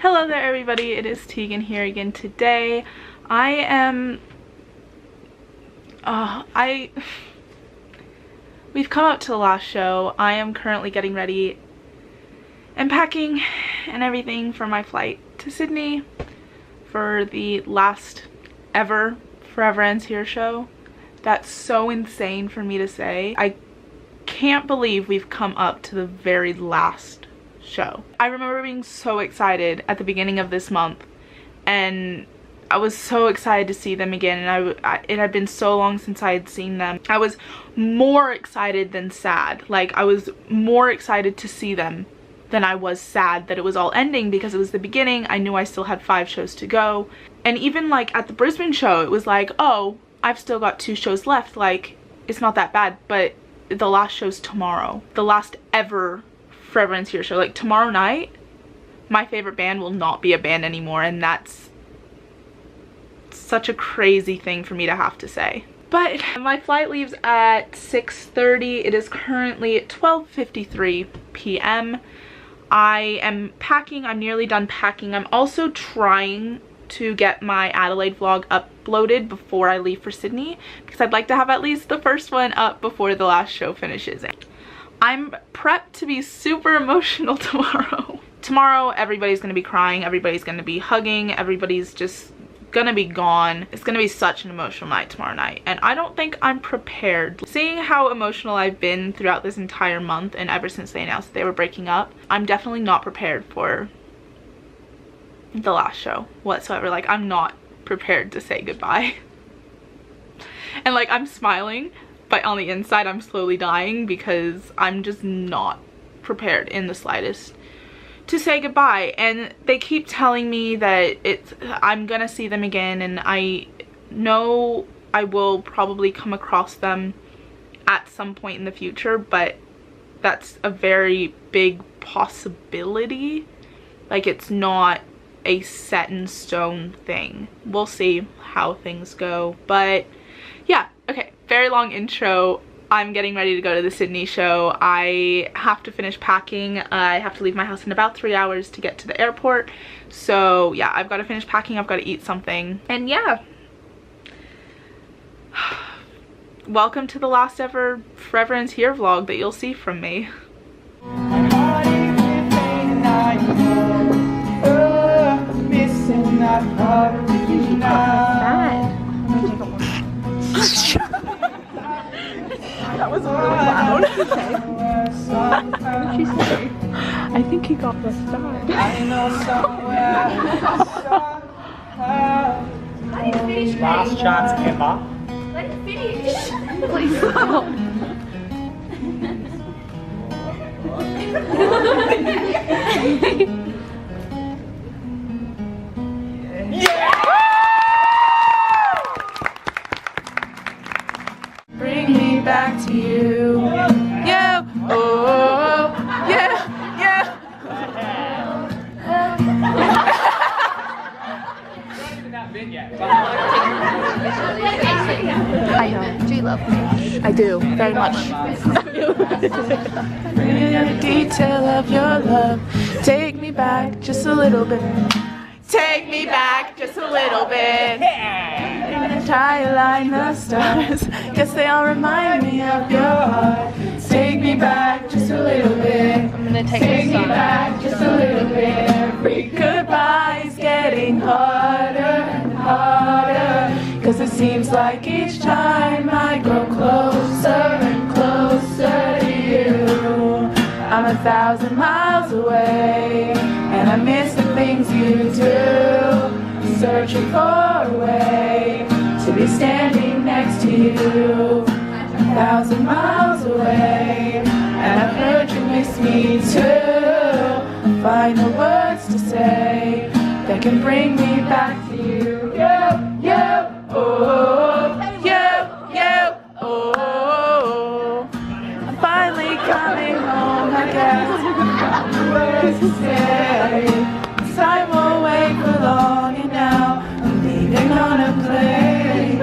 Hello there everybody, it is Tegan here again today. We've come up to the last show. I am currently getting ready and packing and everything for my flight to Sydney for the last ever Forever Ends Here show. That's so insane for me to say. I can't believe we've come up to the very last show. I remember being so excited at the beginning of this month, and I was so excited to see them again, and it had been so long since I had seen them. I was more excited than sad. Like, I was more excited to see them than I was sad that it was all ending, because it was the beginning. I knew I still had 5 shows to go, and even like at the Brisbane show it was like, oh, I've still got 2 shows left, like it's not that bad. But the last show's tomorrow, the last ever Forever Ends Here show. Like, tomorrow night my favorite band will not be a band anymore, and that's such a crazy thing for me to have to say. But my flight leaves at 6:30. It is currently 12:53 p.m. I am packing. I'm nearly done packing. I'm also trying to get my Adelaide vlog uploaded before I leave for Sydney, because I'd like to have at least the first one up before the last show finishes. I'm prepped to be super emotional tomorrow. Tomorrow everybody's gonna be crying, everybody's gonna be hugging, everybody's just gonna be gone. It's gonna be such an emotional night tomorrow night, and I don't think I'm prepared. Seeing how emotional I've been throughout this entire month and ever since they announced that they were breaking up, I'm definitely not prepared for the last show whatsoever. Like, I'm not prepared to say goodbye. And like, I'm smiling, but on the inside I'm slowly dying, because I'm just not prepared in the slightest to say goodbye. And they keep telling me that I'm gonna see them again, and I know I will probably come across them at some point in the future, but that's a very big possibility. Like, it's not a set in stone thing. We'll see how things go. But yeah, okay, very long intro. I'm getting ready to go to the Sydney show. I have to finish packing. I have to leave my house in about 3 hours to get to the airport. So yeah, I've got to finish packing. I've got to eat something. And yeah. Welcome to the last ever Forever Ends Here vlog that you'll see from me. That was really loud. What did she say? I think he got the start. Last chance ever. Let it finish. Please stop. Bring me back to you. Yeah. Oh, yeah, yeah. I know. Do you love me? I do, very much. Every detail of your love. Take me back just a little bit. Take me back just a little bit. Try to line the stars. Guess they all remind me of your heart. Take me back just a little bit. I'm gonna take me back just a little bit. Every goodbye's getting harder and harder, 'cause it seems like each time I grow closer and closer to you. I'm 1,000 miles away, and I miss the things you do. Searching for a way to be standing next to you. 1,000 miles away, and I've heard you miss me too. Find the words to say that can bring me back to you. You, oh, you, oh. I'm finally coming home, I guess. Words to say. Time won't wait for long, and now I'm leaving on a plane.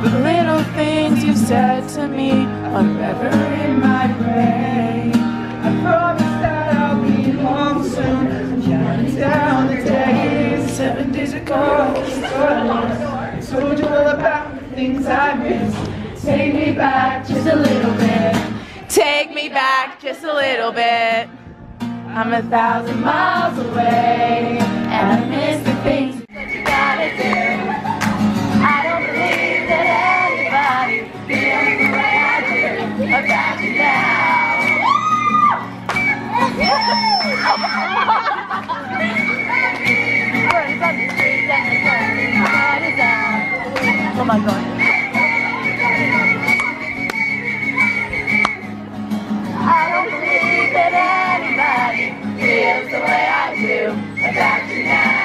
The little things you've said to me are forever in my brain. I promise that I'll be home soon. I'm counting down the days. Told you all about the things I miss. Take me back just a little bit. Take me back just a little bit. I'm 1,000 miles away, and I miss the things that you gotta do. I don't believe that anybody feels the way I do about you now. Oh my God. I don't believe that anybody feels the way I do about you now.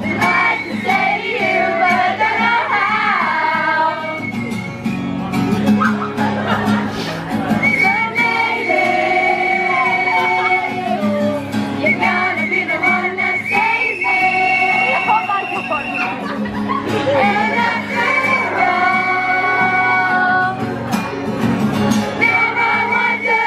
I'd like to say to you, but I don't know how. So maybe you're gonna be the one that saves me. Oh my God. And that's wrong. Now I wonder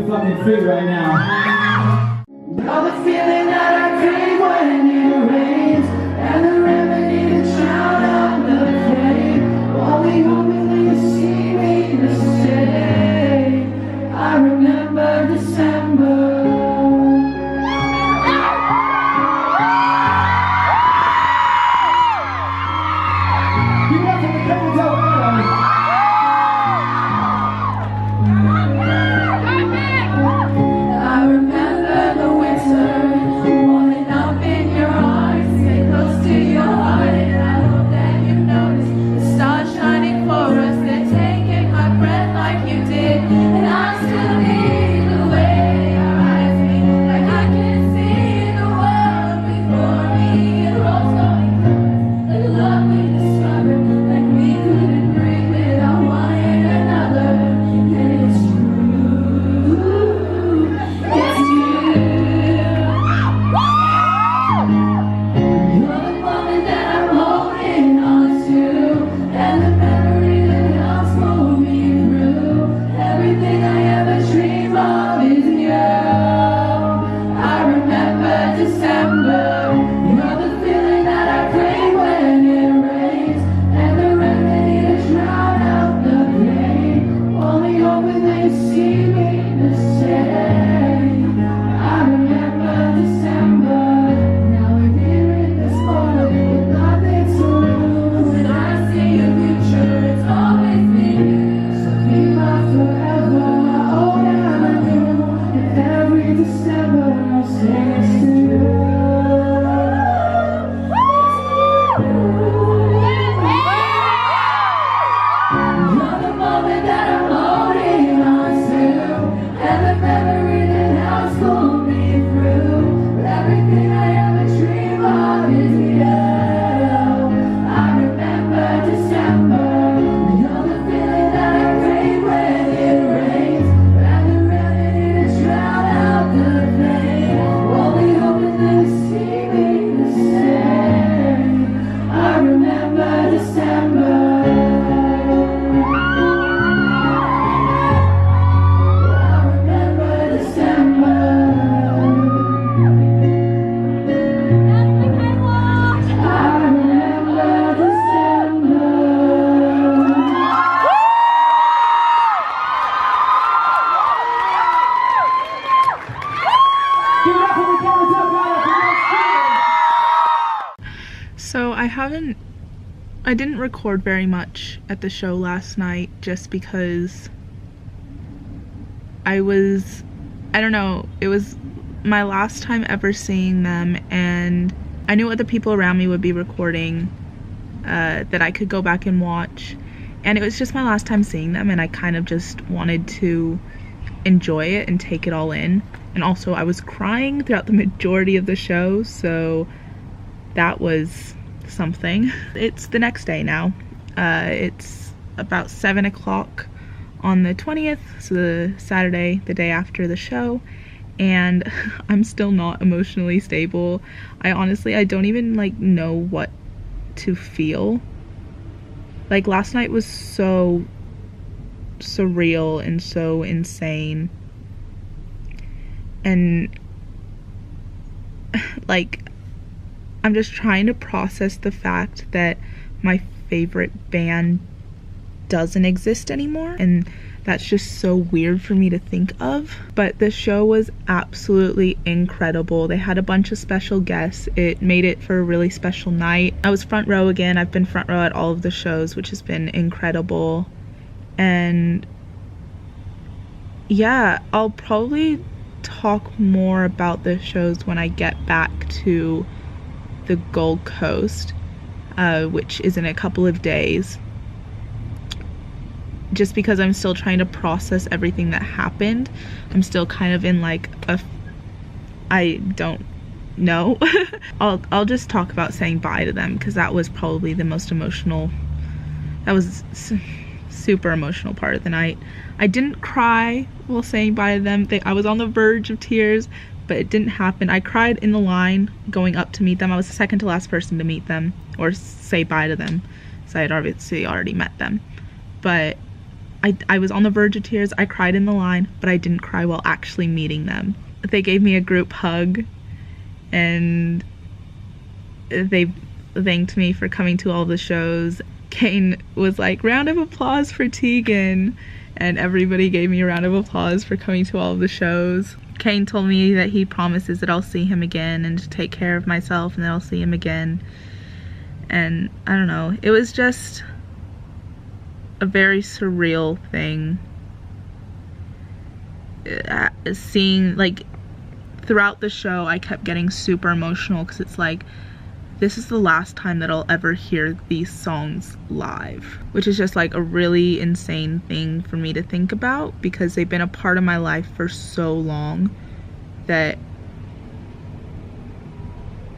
fucking feet right now. All the feeling that I crave when it rains, and the remedy to drown out the pain. Only hoping that you see me the same. I remember December. I remember I didn't record very much at the show last night just because I don't know, it was my last time ever seeing them, and I knew other people around me would be recording that I could go back and watch, and it was just my last time seeing them, and I kind of just wanted to enjoy it and take it all in. And also I was crying throughout the majority of the show, so that was something. It's the next day now. It's about 7 o'clock on the 20th, so the Saturday, the day after the show, and I'm still not emotionally stable. I don't even like know what to feel. Like, last night was so surreal and so insane, and like, I'm just trying to process the fact that my favorite band doesn't exist anymore, and that's just so weird for me to think of. But the show was absolutely incredible. They had a bunch of special guests. It made it for a really special night. I was front row again. I've been front row at all of the shows, which has been incredible. And yeah, I'll probably talk more about the shows when I get back to the Gold Coast, which is in a couple of days, just because I'm still trying to process everything that happened. I'm still kind of in like I don't know. I'll just talk about saying bye to them, because that was probably the most emotional, that was super emotional part of the night. I didn't cry while saying bye to them. I was on the verge of tears, but it didn't happen. I cried in the line going up to meet them. I was the second to last person to meet them or say bye to them, so I had obviously already met them. But I was on the verge of tears. I cried in the line, but I didn't cry while actually meeting them. They gave me a group hug, and they thanked me for coming to all the shows. Kane was like, round of applause for Tegan, and everybody gave me a round of applause for coming to all of the shows. Kane told me that he promises that I'll see him again and to take care of myself, and that I'll see him again. And I don't know, it was just a very surreal thing. Seeing, like, throughout the show I kept getting super emotional, because it's like, this is the last time that I'll ever hear these songs live, which is just like a really insane thing for me to think about, because they've been a part of my life for so long that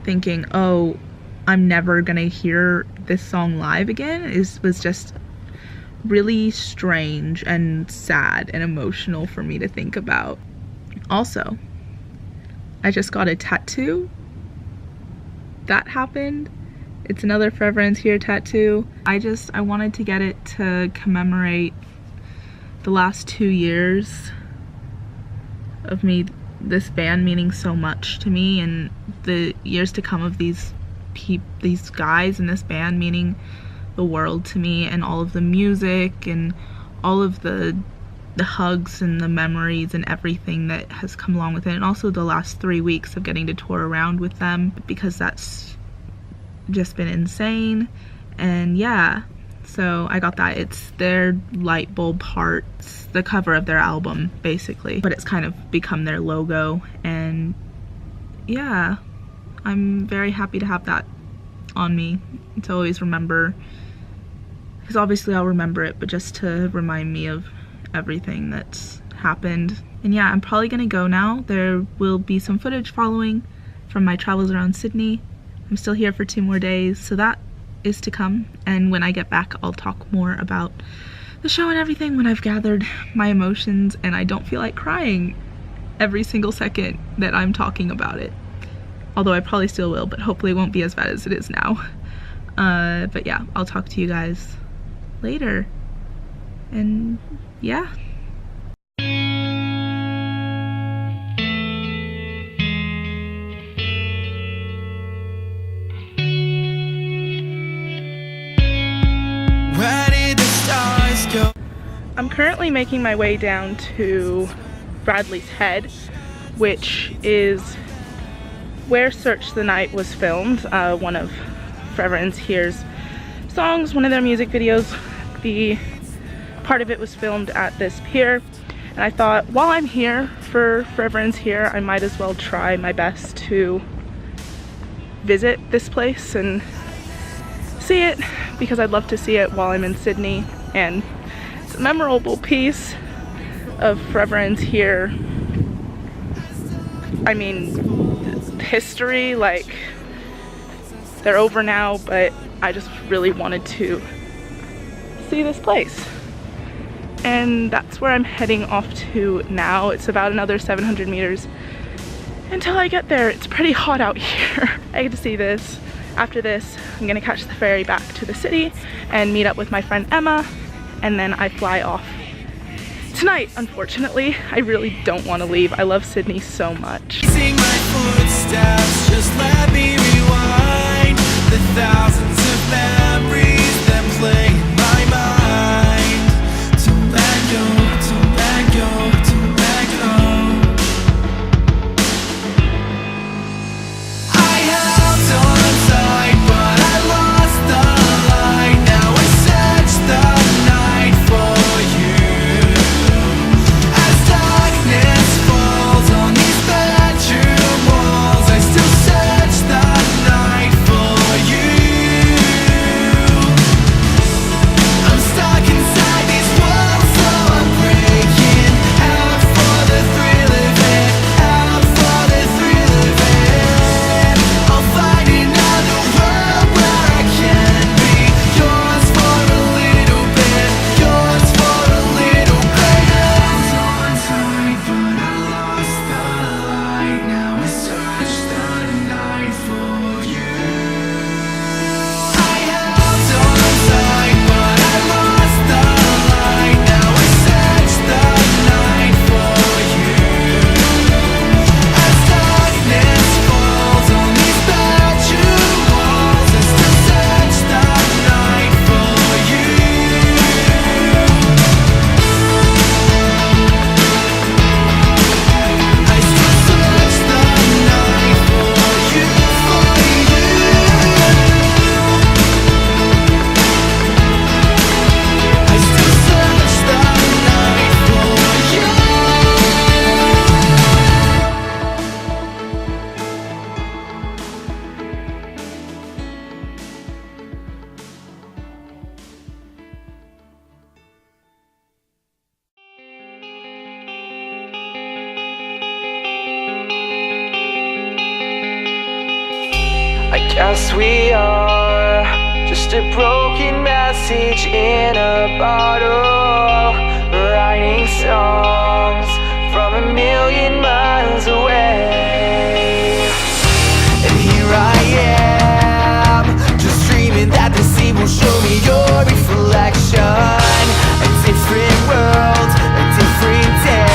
thinking, oh, I'm never gonna hear this song live again was just really strange and sad and emotional for me to think about. Also, I just got a tattoo. That happened. It's another Forever Ends Here tattoo. I wanted to get it to commemorate the last 2 years of this band meaning so much to me, and the years to come of these guys in this band meaning the world to me, and all of the music and all of the hugs and the memories and everything that has come along with it, and also the last 3 weeks of getting to tour around with them, because that's just been insane. And yeah, so I got that. It's their light bulb hearts, the cover of their album basically, but it's kind of become their logo. And yeah, I'm very happy to have that on me to always remember, because obviously I'll remember it, but just to remind me of everything that's happened. And yeah, I'm probably gonna go now. There will be some footage following from my travels around Sydney. I'm still here for 2 more days, so that is to come. And when I get back, I'll talk more about the show and everything when I've gathered my emotions and I don't feel like crying every single second that I'm talking about it. Although I probably still will, but hopefully it won't be as bad as it is now. But yeah, I'll talk to you guys later. And yeah. Where did the stars go? I'm currently making my way down to Bradley's Head, which is where Search the Night was filmed, one of Forever Ends Here's songs, one of their music videos. The part of it was filmed at this pier, and I thought while I'm here for Forever Ends Here, I might as well try my best to visit this place and see it, because I'd love to see it while I'm in Sydney. And it's a memorable piece of Forever Ends Here. I mean, history, like, they're over now, but I just really wanted to see this place. And that's where I'm heading off to now. It's about another 700 meters until I get there. It's pretty hot out here. I get to see this. After this, I'm gonna catch the ferry back to the city and meet up with my friend Emma, and then I fly off tonight. Unfortunately, I really don't want to leave. I love Sydney so much. Sing my footsteps, just let me rewind the thousands of memories that play in my mind. Don't let go, don't let go, don't let go. I held on tight, but I lost the light. Now I search the night for you. As darkness falls on these bedroom walls, I still search the night for you. I'm stuck inside these walls, so I'm breaking out for the thrill of it, out for the thrill of it. I'll find another world where I can be yours for a little bit, yours for a little bit. On tight, but I lost the light. Now I search the night for you. I held on tight, but I lost the light. Now I search the night for you. As darkness falls on these bedroom walls, I still search the night for you. I still search the night for you, for you. I still search the night for you. I guess we are just a broken message in a bottle, writing songs from a million miles away. And here I am, just dreaming that the sea will show me your reflection. A different world, a different day.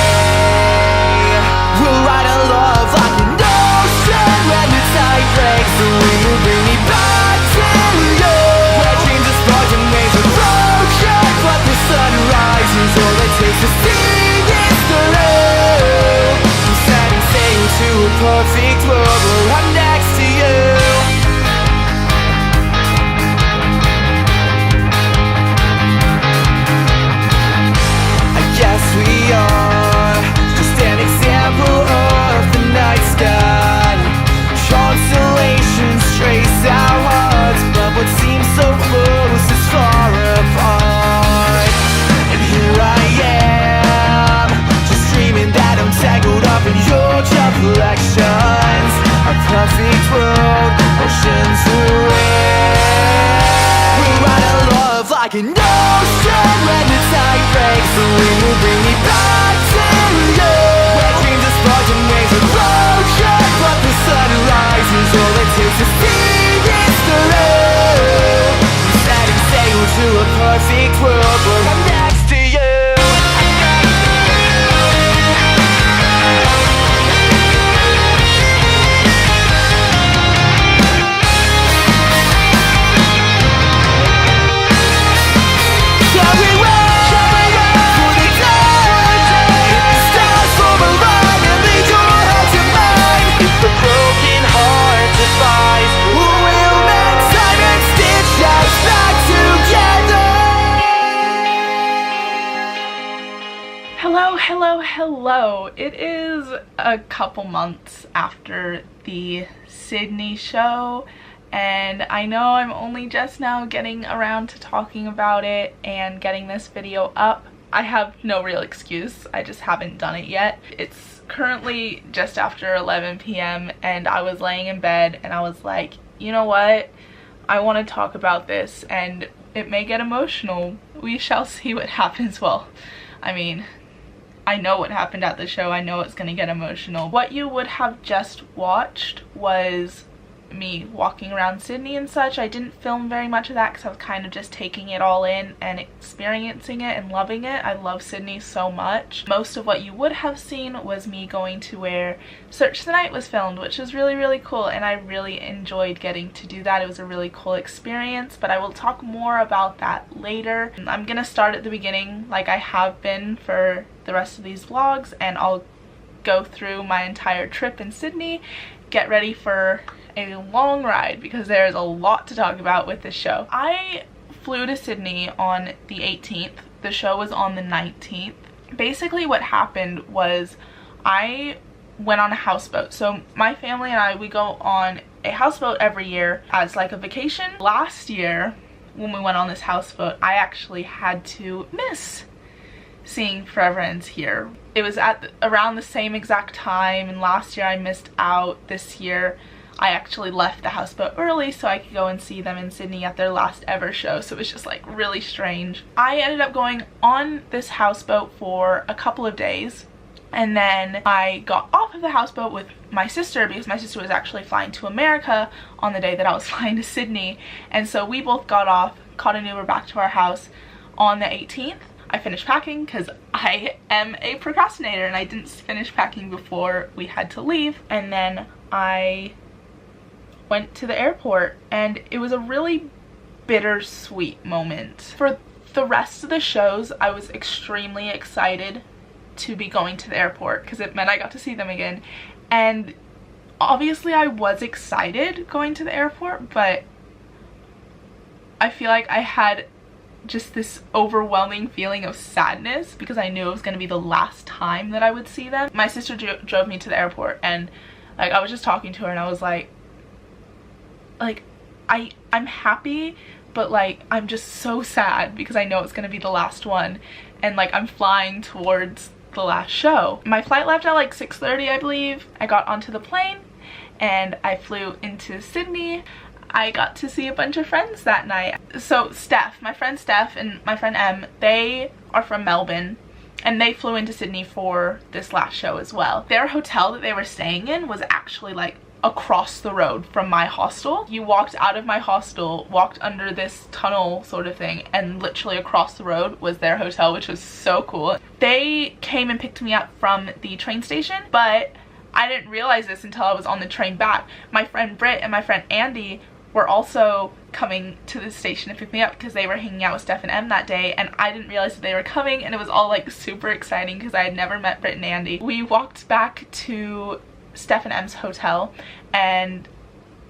We'll write a love like an ocean when the tide breaks. The wind will bring me back to you. Where dreams are sparked and waves are broken, but the sun rises. All it takes to see is through. I'm setting sail to a perfect world where I'm next to you. So it is a couple months after the Sydney show, and I know I'm only just now getting around to talking about it and getting this video up. I have no real excuse, I just haven't done it yet. It's currently just after 11 p.m. and I was laying in bed and I was like, you know what? I want to talk about this and it may get emotional. We shall see what happens. Well, I mean, I know what happened at the show. I know it's gonna get emotional. What you would have just watched was me walking around Sydney and such. I didn't film very much of that because I was kind of just taking it all in and experiencing it and loving it. I love Sydney so much. Most of what you would have seen was me going to where Search the Night was filmed, which was really, really cool, and I really enjoyed getting to do that. It was a really cool experience, but I will talk more about that later. I'm gonna start at the beginning like I have been for the rest of these vlogs, and I'll go through my entire trip in Sydney. Get ready for a long ride because there's a lot to talk about with this show. I flew to Sydney on the 18th. The show was on the 19th. Basically what happened was I went on a houseboat. So my family and I, we go on a houseboat every year as like a vacation. Last year when we went on this houseboat, I actually had to miss seeing Forever Ends Here. It was at around the same exact time, and last year I missed out. This year I actually left the houseboat early so I could go and see them in Sydney at their last ever show, so it was just like really strange. I ended up going on this houseboat for a couple of days, and then I got off of the houseboat with my sister because my sister was actually flying to America on the day that I was flying to Sydney, and so we both got off, caught an Uber back to our house on the 18th. I finished packing because I am a procrastinator and I didn't finish packing before we had to leave, and then I went to the airport, and it was a really bittersweet moment. For the rest of the shows, I was extremely excited to be going to the airport because it meant I got to see them again, and obviously I was excited going to the airport, but I feel like I had just this overwhelming feeling of sadness because I knew it was going to be the last time that I would see them. My sister drove me to the airport, and like I was just talking to her and I was like I'm happy, but like I'm just so sad because I know it's going to be the last one, and like I'm flying towards the last show. My flight left at like 6:30, I believe. I got onto the plane and I flew into Sydney. I got to see a bunch of friends that night. So Steph, my friend Steph and my friend Em, they are from Melbourne and they flew into Sydney for this last show as well. Their hotel that they were staying in was actually like across the road from my hostel. You walked out of my hostel, walked under this tunnel sort of thing, and literally across the road was their hotel, which was so cool. They came and picked me up from the train station, but I didn't realize this until I was on the train back. My friend Britt and my friend Andy were also coming to the station to pick me up because they were hanging out with Steph and Em that day, and I didn't realize that they were coming, and it was all like super exciting because I had never met Britt and Andy. We walked back to Steph and Em's hotel and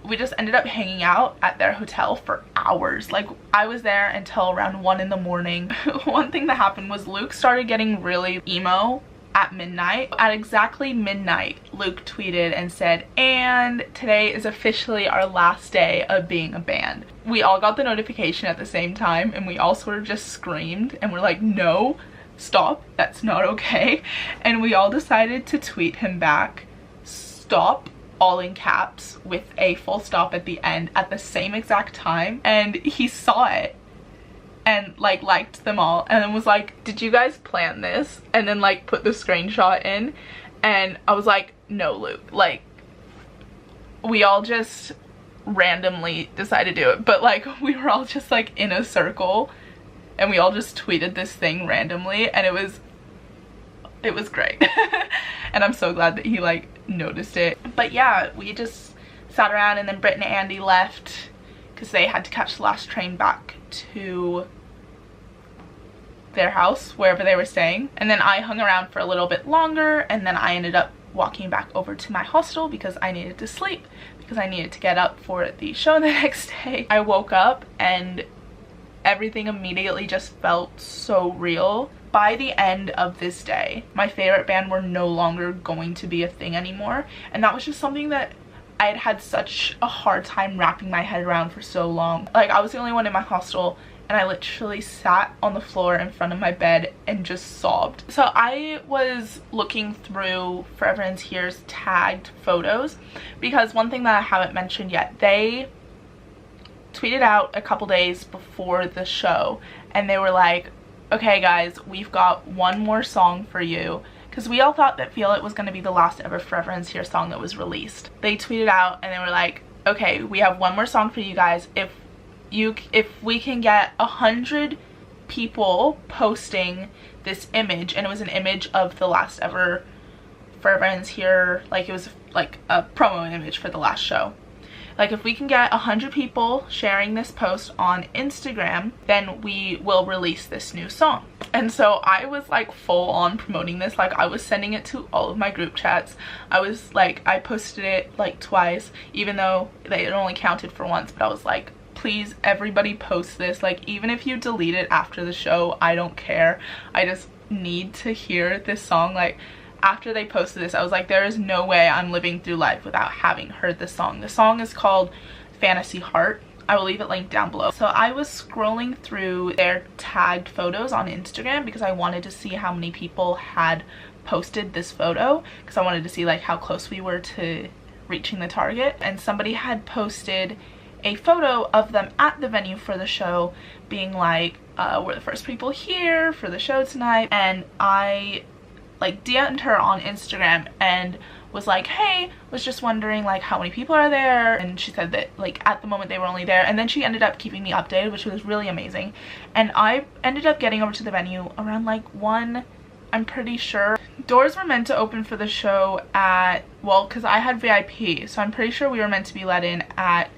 we just ended up hanging out at their hotel for hours. Like I was there until around 1 in the morning. One thing that happened was Luke started getting really emo at midnight. At exactly midnight, Luke tweeted and said, "And today is officially our last day of being a band." We all got the notification at the same time and we all sort of just screamed and we're like, no, stop, that's not okay. And we all decided to tweet him back, "Stop," all in caps with a full stop at the end at the same exact time, and he saw it and like liked them all and then was like, "Did you guys plan this?" and then like put the screenshot in, and I was like, "No, Luke, like we all just randomly decided to do it," but like we were all just like in a circle and we all just tweeted this thing randomly, and it was great. And I'm so glad that he like noticed it. But yeah, we just sat around, and then Britt and Andy left because they had to catch the last train back to their house, wherever they were staying. And then I hung around for a little bit longer, and then I ended up walking back over to my hostel because I needed to sleep, because I needed to get up for the show the next day. I woke up and everything immediately just felt so real. by the end of this day, my favorite band were no longer going to be a thing anymore, and that was just something that I had had such a hard time wrapping my head around for so long. Like, I was the only one in my hostel, and I literally sat on the floor in front of my bed and just sobbed. So I was looking through Forever Ends Here's tagged photos, because one thing that I haven't mentioned yet, they tweeted out a couple days before the show, and they were like, okay guys, we've got one more song for you, because we all thought that Feel It was going to be the last ever Forever Ends Here song that was released. They tweeted out and they were like, okay, we have one more song for you guys. If we can get 100 people posting this image, and it was an image of the last ever Forever Ends Here, like it was like a promo image for the last show. Like, if we can get 100 people sharing this post on Instagram, then we will release this new song. And so I was like full on promoting this. Like, I was sending it to all of my group chats. I was like, I posted it like twice, even though it only counted for once, but I was like, please everybody post this. Like, even if you delete it after the show, I don't care. I just need to hear this song. Like, after they posted this, I was like, there is no way I'm living through life without having heard this song. The song is called Fantasy Heart. I will leave it linked down below. So I was scrolling through their tagged photos on Instagram because I wanted to see how many people had posted this photo, because I wanted to see like how close we were to reaching the target. And somebody had posted a photo of them at the venue for the show, being like, we're the first people here for the show tonight. And I like DM'd her on Instagram and was like, hey, was just wondering like how many people are there, and she said that like at the moment they were only there, and then she ended up keeping me updated, which was really amazing. And I ended up getting over to the venue around like 1, I'm pretty sure. Doors were meant to open for the show at, well, because I had VIP, so I'm pretty sure we were meant to be let in at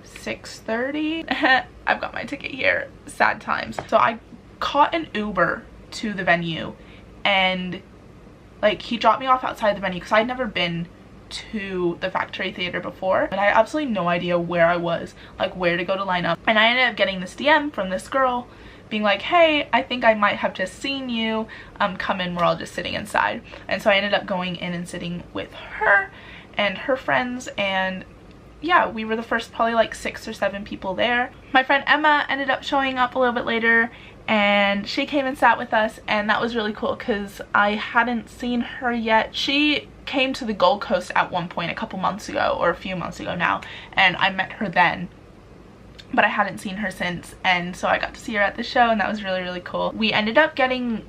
6:30. I've got my ticket here, sad times. So I caught an Uber to the venue, and like he dropped me off outside the venue because I'd never been to the Factory Theater before, and I had absolutely no idea where I was, like where to go to line up. And I ended up getting this DM from this girl being like, hey, I think I might have just seen you, come in, we're all just sitting inside. And so I ended up going in and sitting with her and her friends, and yeah, we were the first probably like 6 or 7 people there. My friend Emma ended up showing up a little bit later, and she came and sat with us, and that was really cool because I hadn't seen her yet. She came to the Gold Coast at one point a couple months ago, or a few months ago now, and I met her then, but I hadn't seen her since, and so I got to see her at the show, and that was really, really cool. We ended up getting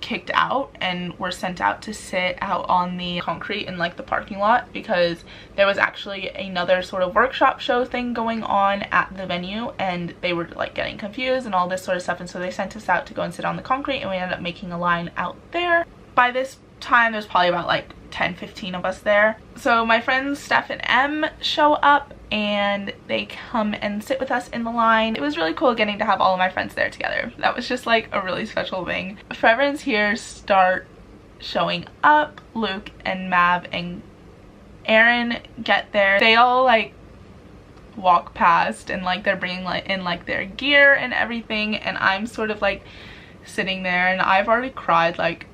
kicked out and were sent out to sit out on the concrete in like the parking lot, because there was actually another sort of workshop show thing going on at the venue, and they were like getting confused and all this sort of stuff, and so they sent us out to go and sit on the concrete, and we ended up making a line out there. By this time there's probably about like 10-15 of us there. So my friends Steph and Em show up, and they come and sit with us in the line. It was really cool getting to have all of my friends there together. That was just like a really special thing. Forever Ends Here start showing up. Luke and Mav and Aaron get there. They all like walk past, and like they're bringing like in like their gear and everything, and I'm sort of like sitting there, and I've already cried like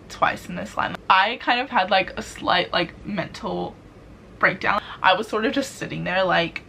twice in this line. I kind of had like a slight like mental breakdown. I was sort of just sitting there like,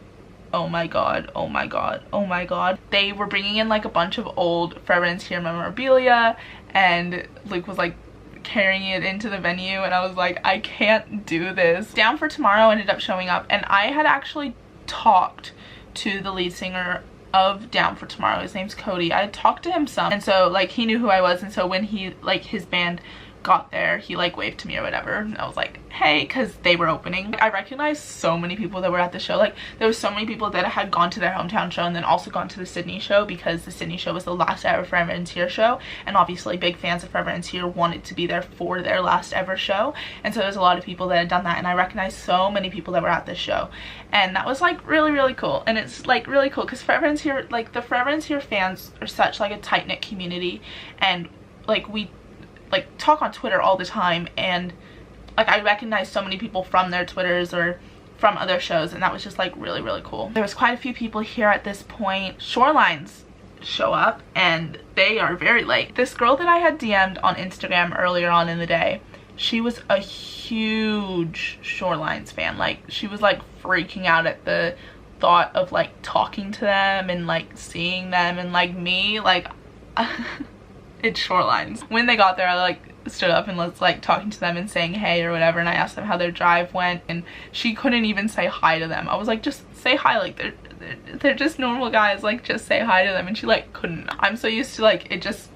oh my god, oh my god, oh my god. They were bringing in like a bunch of old Forever Ends Here memorabilia, and Luke was like carrying it into the venue, and I was like, I can't do this. Down for Tomorrow ended up showing up, and I had actually talked to the lead singer of Down for Tomorrow. His name's Cody. I had talked to him some, and so like he knew who I was, and so when he like his band got there, he like waved to me or whatever, and I was like, hey, because they were opening. I recognized so many people that were at the show. Like there was so many people that had gone to their hometown show and then also gone to the Sydney show, because the Sydney show was the last ever Forever Ends Here show, and obviously big fans of Forever Ends Here wanted to be there for their last ever show, and so there's a lot of people that had done that, and I recognized so many people that were at this show, and that was like really, really cool. And it's like really cool because Forever Ends Here, like the Forever Ends Here fans are such like a tight-knit community, and like we like talk on Twitter all the time, and like I recognize so many people from their Twitters or from other shows, and that was just like really, really cool. There was quite a few people here at this point. Shorelines show up, and they are very late. This girl that I had DM'd on Instagram earlier on in the day, she was a huge Shorelines fan. Like, she was like freaking out at the thought of like talking to them and like seeing them, and like me, like it's Shorelines. When they got there, I like stood up and was like talking to them and saying hey or whatever, and I asked them how their drive went, and she couldn't even say hi to them. I was like, just say hi, like they're just normal guys, like just say hi to them, and she like couldn't. I'm so used to like it just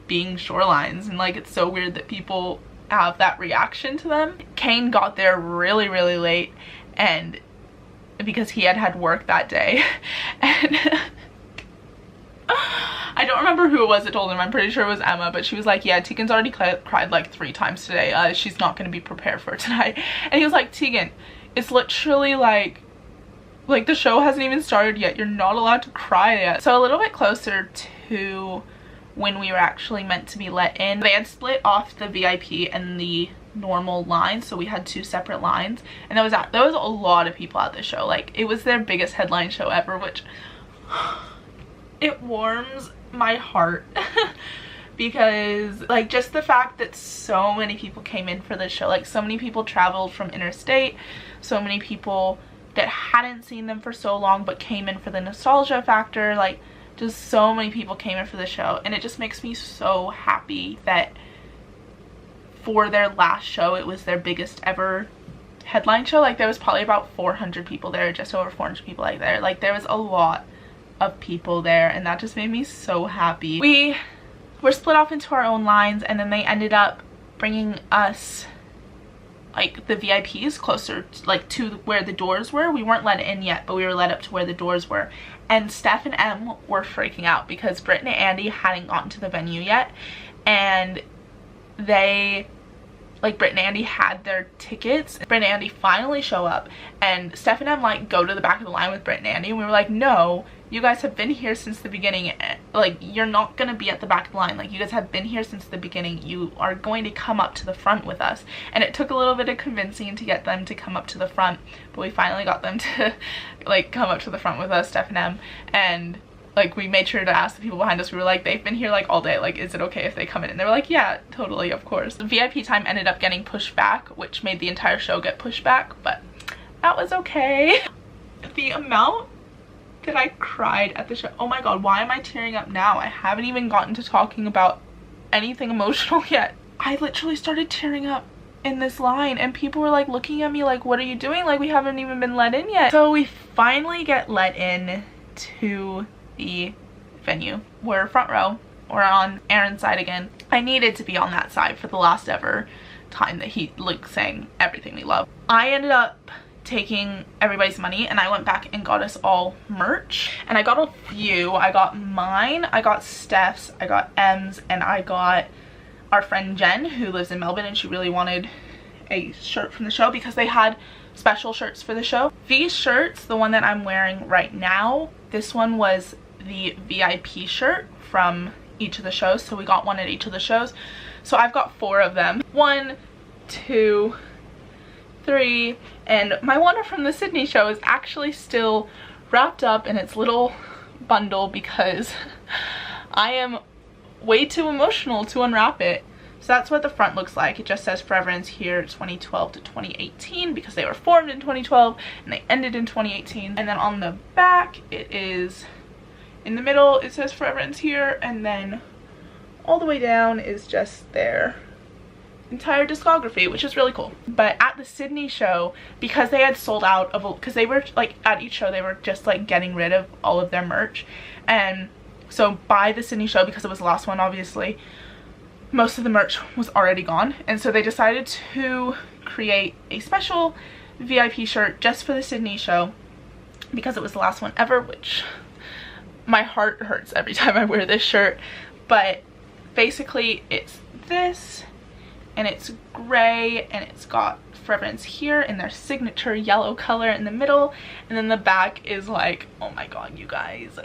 being Shorelines, and like it's so weird that people have that reaction to them. Kane got there really late, and because he had work that day, and I don't remember who it was that told him. I'm pretty sure it was Emma, but she was like, yeah, Tegan's already cried like 3 times today. She's not going to be prepared for it tonight. And he was like, Tegan, it's literally like the show hasn't even started yet. You're not allowed to cry yet. So a little bit closer to when we were actually meant to be let in, they had split off the VIP and the normal lines, so we had 2 separate lines, and there was a lot of people at the show. Like, it was their biggest headline show ever, which it warms my heart because like just the fact that so many people came in for this show, like so many people traveled from interstate, so many people that hadn't seen them for so long but came in for the nostalgia factor, like just so many people came in for the show, and it just makes me so happy that for their last show it was their biggest ever headline show. Like, there was probably about 400 people there, just over 400 people like there. Like, there was a lot of people there, and that just made me so happy. We were split off into our own lines, and then they ended up bringing us, like, the VIPs closer to, like, to where the doors were. We weren't let in yet, but we were led up to where the doors were, and Steph and Em were freaking out because Britt and Andy hadn't gotten to the venue yet, and they, like, Britt and Andy had their tickets. Britt and Andy finally show up, and Steph and Em like go to the back of the line with Britt and Andy, and we were like, no, you guys have been here since the beginning. Like, you're not gonna be at the back of the line. Like, you guys have been here since the beginning. You are going to come up to the front with us. And it took a little bit of convincing to get them to come up to the front, but we finally got them to like come up to the front with us, Steph and Em, and like we made sure to ask the people behind us. We were like, they've been here like all day, like is it okay if they come in? And they were like, yeah, totally, of course. The VIP time ended up getting pushed back, which made the entire show get pushed back, but that was okay. The amount that I cried at the show, oh my god, why am I tearing up now? I haven't even gotten to talking about anything emotional yet. I literally started tearing up in this line, and people were like looking at me like, what are you doing? Like, we haven't even been let in yet. So we finally get let in to the venue. We're front row. We're on Aaron's side again. I needed to be on that side for the last ever time that he like sang Everything We Love. I ended up taking everybody's money, and I went back and got us all merch, and I got a few. I got mine, I got Steph's, I got Em's, and I got our friend Jen, who lives in Melbourne, and she really wanted a shirt from the show because they had special shirts for the show. These shirts, the one that I'm wearing right now, this one was the VIP shirt from each of the shows, so we got one at each of the shows. So I've got 4 of them. 1, 2, 3, and my one from the Sydney show is actually still wrapped up in its little bundle because I am way too emotional to unwrap it. So that's what the front looks like. It just says Forever Ends Here 2012 to 2018 because they were formed in 2012 and they ended in 2018. And then on the back, it is, in the middle it says Forever Ends Here, and then all the way down is just their entire discography, which is really cool. But at the Sydney show, because they had sold out of, because they were like at each show they were just like getting rid of all of their merch, and so by the Sydney show, because it was the last one obviously, most of the merch was already gone, and so they decided to create a special VIP shirt just for the Sydney show because it was the last one ever, which my heart hurts every time I wear this shirt. But basically it's this, and it's gray, and it's got Forever Ends Here in their signature yellow color in the middle, and then the back is like, oh my god, you guys.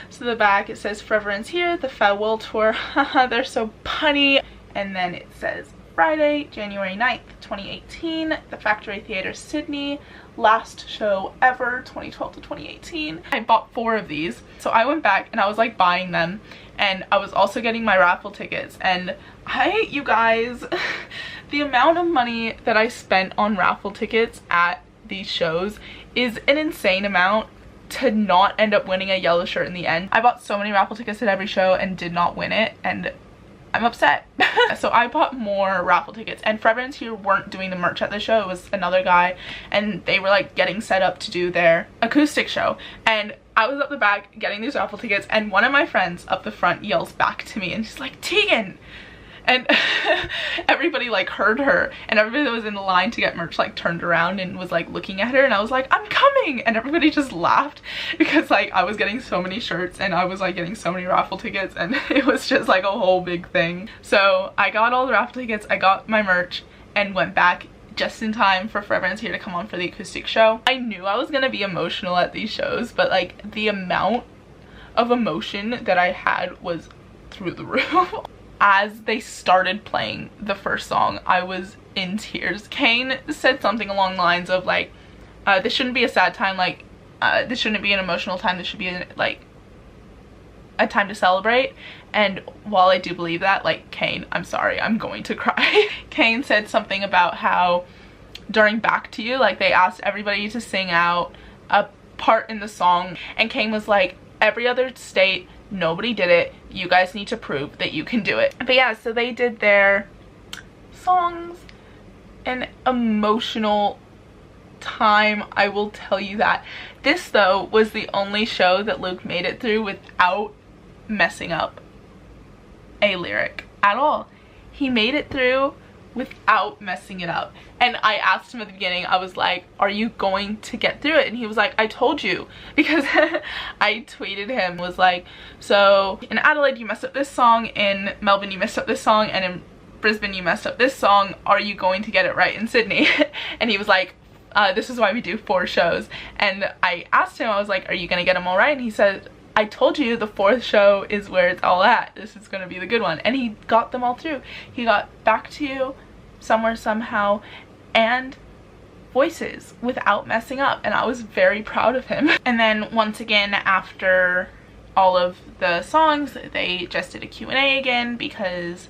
So the back, it says Forever Ends Here, the FEH-Well tour, haha, they're so punny. And then it says Friday, January 9th, 2018, the Factory Theatre, Sydney, last show ever, 2012 to 2018. I bought 4 of these, so I went back and I was like buying them, and I was also getting my raffle tickets. And you guys, the amount of money that I spent on raffle tickets at these shows is an insane amount to not end up winning a yellow shirt in the end. I bought so many raffle tickets at every show and did not win it, and I'm upset. So I bought more raffle tickets, and friends here weren't doing the merch at the show. It was another guy, and they were like getting set up to do their acoustic show, and I was up the back getting these raffle tickets, and one of my friends up the front yells back to me and she's like, Tegan. And everybody like heard her, and everybody that was in the line to get merch like turned around and was like looking at her, and I was like, I'm coming, and everybody just laughed because like I was getting so many shirts and I was like getting so many raffle tickets, and it was just like a whole big thing. So I got all the raffle tickets, I got my merch, and went back just in time for Forever Ends Here to come on for the acoustic show. I knew I was gonna be emotional at these shows, but like the amount of emotion that I had was through the roof. As they started playing the first song, I was in tears. Kane said something along the lines of like, this shouldn't be a sad time, like, this shouldn't be an emotional time, this should be like a time to celebrate. And while I do believe that, like, Kane, I'm sorry, I'm going to cry. Kane said something about how during Back to You, like, they asked everybody to sing out a part in the song, and Kane was like, every other state, nobody did it, you guys need to prove that you can do it. But yeah, so they did their songs. An emotional time, I will tell you that. This though was the only show that Luke made it through without messing up a lyric at all. He made it through without messing it up. And I asked him at the beginning, I was like, are you going to get through it? And he was like, I told you. Because I tweeted him, was like, so in Adelaide you messed up this song, in Melbourne you messed up this song, and in Brisbane you messed up this song, are you going to get it right in Sydney? And he was like, this is why we do 4 shows. And I asked him, I was like, are you gonna get them all right? And he said, I told you the 4th show is where it's all at. This is gonna be the good one. And he got them all through. He got Back to You, Somewhere Somehow, and Voices without messing up, and I was very proud of him. And then once again, after all of the songs, they just did a Q&A again because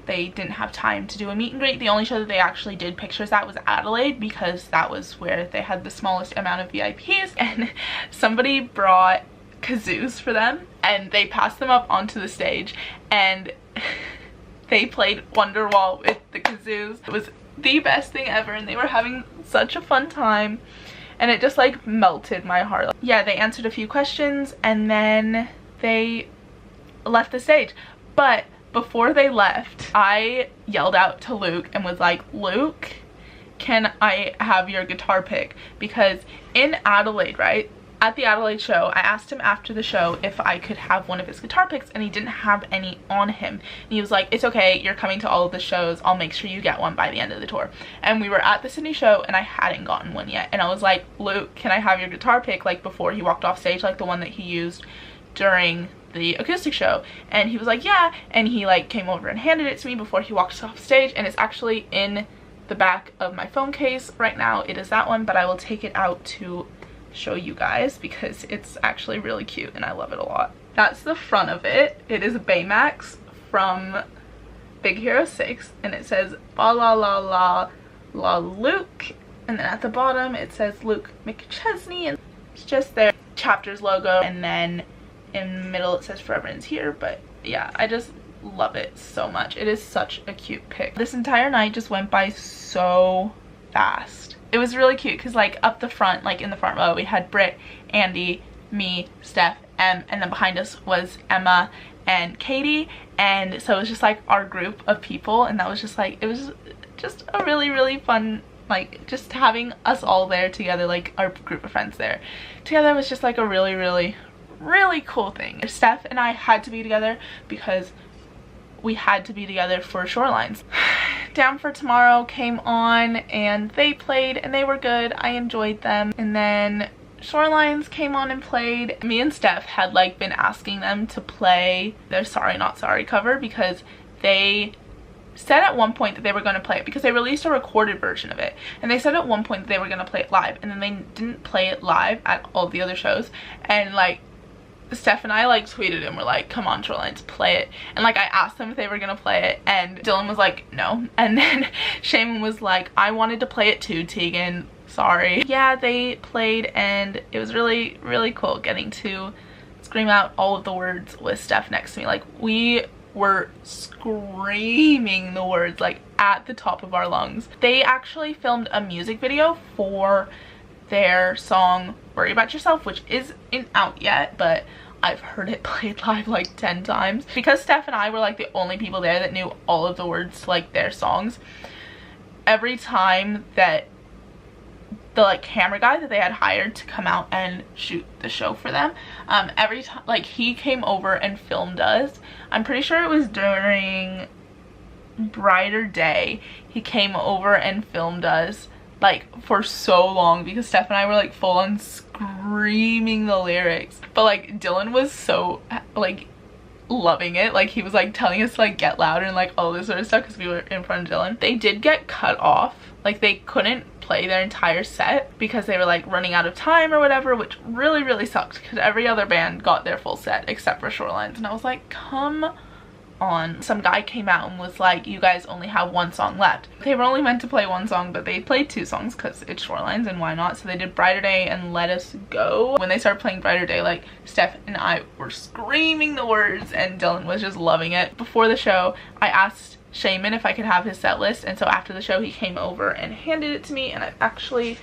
they didn't have time to do a meet and greet. The only show that they actually did pictures at was Adelaide, because that was where they had the smallest amount of VIPs, and somebody brought kazoos for them, and they passed them up onto the stage, and they played Wonderwall with the kazoos. It was the best thing ever, and they were having such a fun time, and it just like melted my heart. Yeah, they answered a few questions and then they left the stage. But before they left, I yelled out to Luke and was like, Luke, can I have your guitar pick? Because in Adelaide, right, at the Adelaide show, I asked him after the show if I could have one of his guitar picks, and he didn't have any on him. And he was like, it's okay, you're coming to all of the shows, I'll make sure you get one by the end of the tour. And we were at the Sydney show and I hadn't gotten one yet, and I was like, Luke, can I have your guitar pick, like before he walked off stage, like the one that he used during the acoustic show? And he was like, yeah, and he like came over and handed it to me before he walked off stage, and it's actually in the back of my phone case right now. It is that one, but I will take it out to show you guys because it's actually really cute and I love it a lot. That's the front of it. It is a Baymax from Big Hero 6, and it says ba la la la la Luke, and then at the bottom it says Luke McChesney, and it's just their chapters logo, and then in the middle it says Forever Ends Here. But yeah, I just love it so much. It is such a cute pic. This entire night just went by so fast. It was really cute because like up the front, like in the front row, we had Britt, Andy, me, Steph, and then behind us was Emma and Katie, and so it was just like our group of people, and that was just like, it was just a really fun, like just having us all there together, like our group of friends there together was just like a really cool thing. Steph and I had to be together because we had to be together for Shorelines. Down for Tomorrow came on and they played and they were good. I enjoyed them. And then Shorelines came on and played. Me and Steph had like been asking them to play their Sorry Not Sorry cover because they said at one point that they were going to play it because they released a recorded version of it, and they said at one point that they were going to play it live, and then they didn't play it live at all the other shows. And like Steph and I like tweeted and were like, come on Shorelines, play it. And like I asked them if they were gonna play it, and Dylan was like, no. And then Shaman was like, I wanted to play it too, Tegan, sorry. Yeah, they played, and it was really, really cool getting to scream out all of the words with Steph next to me. Like, we were screaming the words like at the top of our lungs. They actually filmed a music video for their song Worry About Yourself, which isn't out yet, but I've heard it played live like 10 times. Because Steph and I were like the only people there that knew all of the words to like their songs, every time that the like camera guy that they had hired to come out and shoot the show for them, every time like he came over and filmed us. I'm pretty sure it was during Brighter Day he came over and filmed us like for so long, because Steph and I were like full on screaming the lyrics. But like Dylan was so like loving it. Like he was like telling us to like get louder and like all this sort of stuff because we were in front of Dylan. They did get cut off, like they couldn't play their entire set because they were like running out of time or whatever, which really, really sucked because every other band got their full set except for Shorelines. And I was like, come on. Some guy came out and was like, you guys only have one song left. They were only meant to play one song, but they played 2 songs because it's Shorelines and why not. So they did Brighter Day and Let Us Go. When they started playing Brighter Day, like Steph and I were screaming the words and Dylan was just loving it. Before the show, I asked Shaman if I could have his set list, and so after the show he came over and handed it to me, and I've actually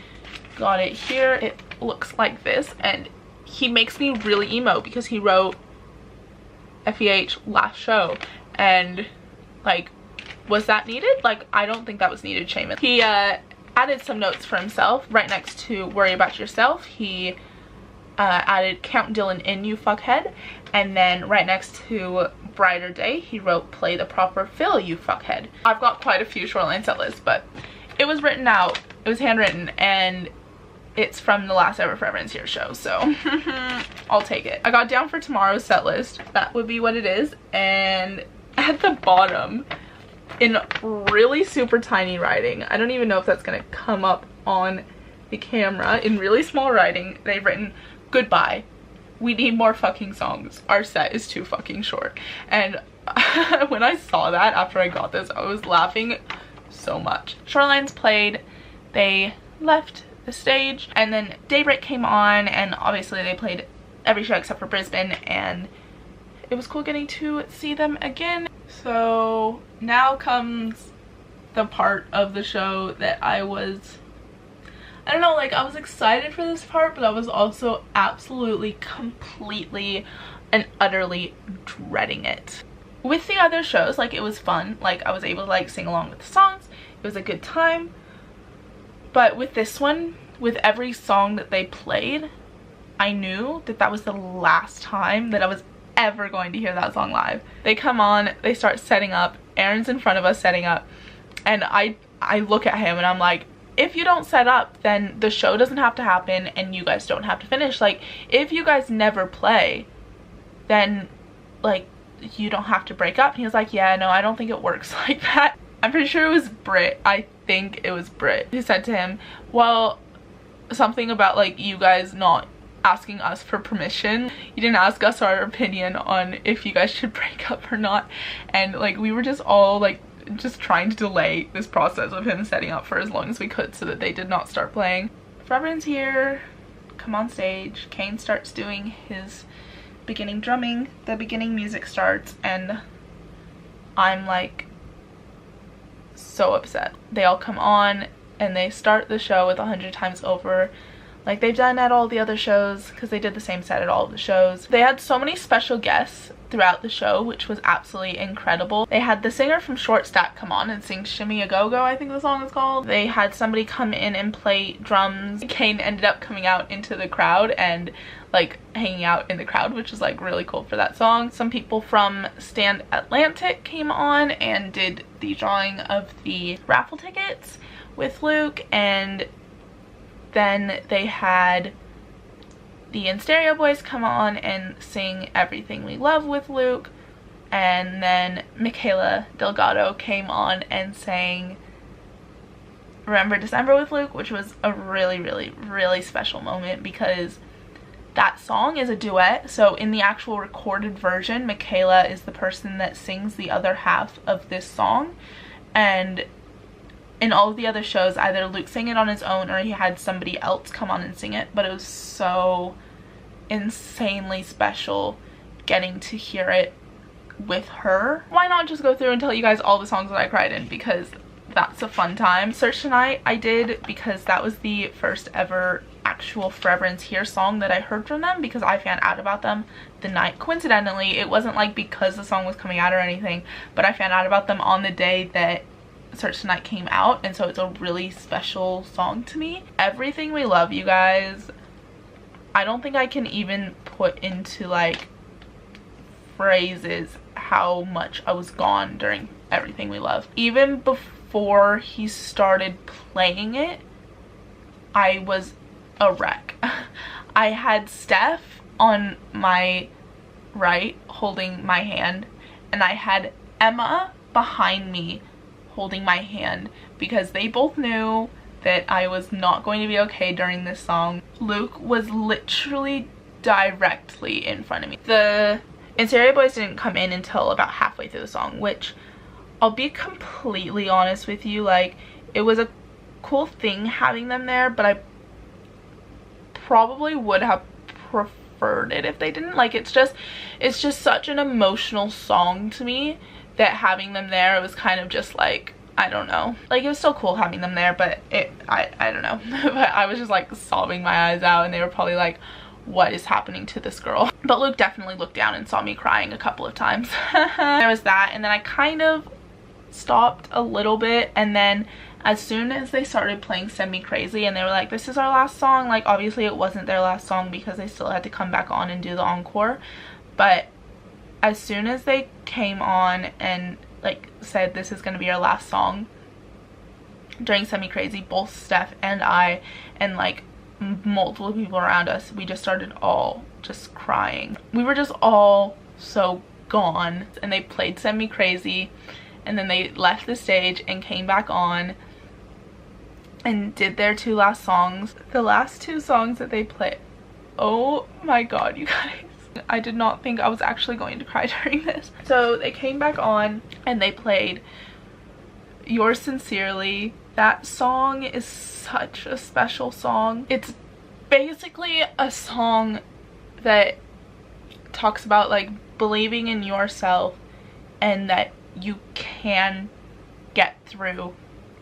got it here. It looks like this, and he makes me really emo because he wrote FEH last show, and like, was that needed? Like, I don't think that was needed, Shaman. He added some notes for himself right next to Worry About Yourself. He added Count Dylan In, You Fuckhead, and then right next to Brighter Day he wrote Play the Proper Fill, You Fuckhead. I've got quite a few Shoreline set lists, but it was written out, it was handwritten, and it's from the last Ever Forever and Here show, so I'll take it. I got down for tomorrow's set list, that would be what it is, and at the bottom in really super tiny writing, I don't even know if that's gonna come up on the camera, in really small writing they've written, goodbye, we need more fucking songs, our set is too fucking short. And when I saw that after I got this, I was laughing so much. Shorelines played, they left the stage, and then Daybreak came on, and obviously they played every show except for Brisbane, and it was cool getting to see them again. So now comes the part of the show that I don't know, like I was excited for this part, but I was also absolutely, completely and utterly dreading it. With the other shows, like it was fun, like I was able to like sing along with the songs, it was a good time. But with this one, with every song that they played, I knew that that was the last time that I was ever going to hear that song live. They come on, they start setting up, Aaron's in front of us setting up, and I look at him and I'm like, if you don't set up, then the show doesn't have to happen and you guys don't have to finish. Like, if you guys never play, then like you don't have to break up. And he was like, yeah, no, I don't think it works like that. I'm pretty sure it was Brit. I think it was Brit who said to him, well, something about like you guys not asking us for permission. You didn't ask us our opinion on if you guys should break up or not. And like we were just all like just trying to delay this process of him setting up for as long as we could so that they did not start playing. Reverend's here, come on stage. Kane starts doing his beginning drumming, the beginning music starts, and I'm like so upset. They all come on and they start the show with 100 times over, like they've done at all the other shows, because they did the same set at all of the shows. They had so many special guests throughout the show, which was absolutely incredible. They had the singer from Short Stack come on and sing Shimmy a Go Go, I think the song is called. They had somebody come in and play drums. Kane ended up coming out into the crowd and like hanging out in the crowd, which was like really cool for that song. Some people from Stand Atlantic came on and did the drawing of the raffle tickets with Luke, and then they had the In Stereo Boys come on and sing Everything We Love with Luke, and then Michaela Delgado came on and sang Remember December with Luke, which was a really, really, really special moment because that song is a duet. So in the actual recorded version, Michaela is the person that sings the other half of this song, and in all of the other shows either Luke sang it on his own or he had somebody else come on and sing it. But it was so insanely special getting to hear it with her. Why not just go through and tell you guys all the songs that I cried in, because that's a fun time. Search Tonight I did because that was the first ever actual Forever Ends Here song that I heard from them, because I found out about them the night, coincidentally, it wasn't like because the song was coming out or anything, but I found out about them on the day that Search Tonight came out, and so it's a really special song to me. Everything We Love, you guys, I don't think I can even put into like phrases how much I was gone during Everything We Love. Even before he started playing it, I was a wreck. I had Steph on my right holding my hand, and I had Emma behind me holding my hand, because they both knew that I was not going to be okay during this song. Luke was literally directly in front of me. The Interior Boys didn't come in until about halfway through the song, which I'll be completely honest with you, like, it was a cool thing having them there, but I probably would have preferred it if they didn't. Like, it's just such an emotional song to me that having them there, it was kind of just like, I don't know, like, it was still cool having them there, but I don't know. But I was just like sobbing my eyes out, and they were probably like, what is happening to this girl? But Luke definitely looked down and saw me crying a couple of times. There was that, and then I kind of stopped a little bit, and then as soon as they started playing Send Me Crazy and they were like, this is our last song, like, obviously it wasn't their last song because they still had to come back on and do the encore, but as soon as they came on and like said this is gonna be our last song during Send Me Crazy, both Steph and I and like multiple people around us, we just started all just crying. We were just all so gone, and they played Send Me Crazy, and then they left the stage and came back on and did their two last songs. The last two songs that they played, oh my god, you guys, I did not think I was actually going to cry during this. So they came back on and they played Yours Sincerely. That song is such a special song. It's basically a song that talks about like believing in yourself and that you can get through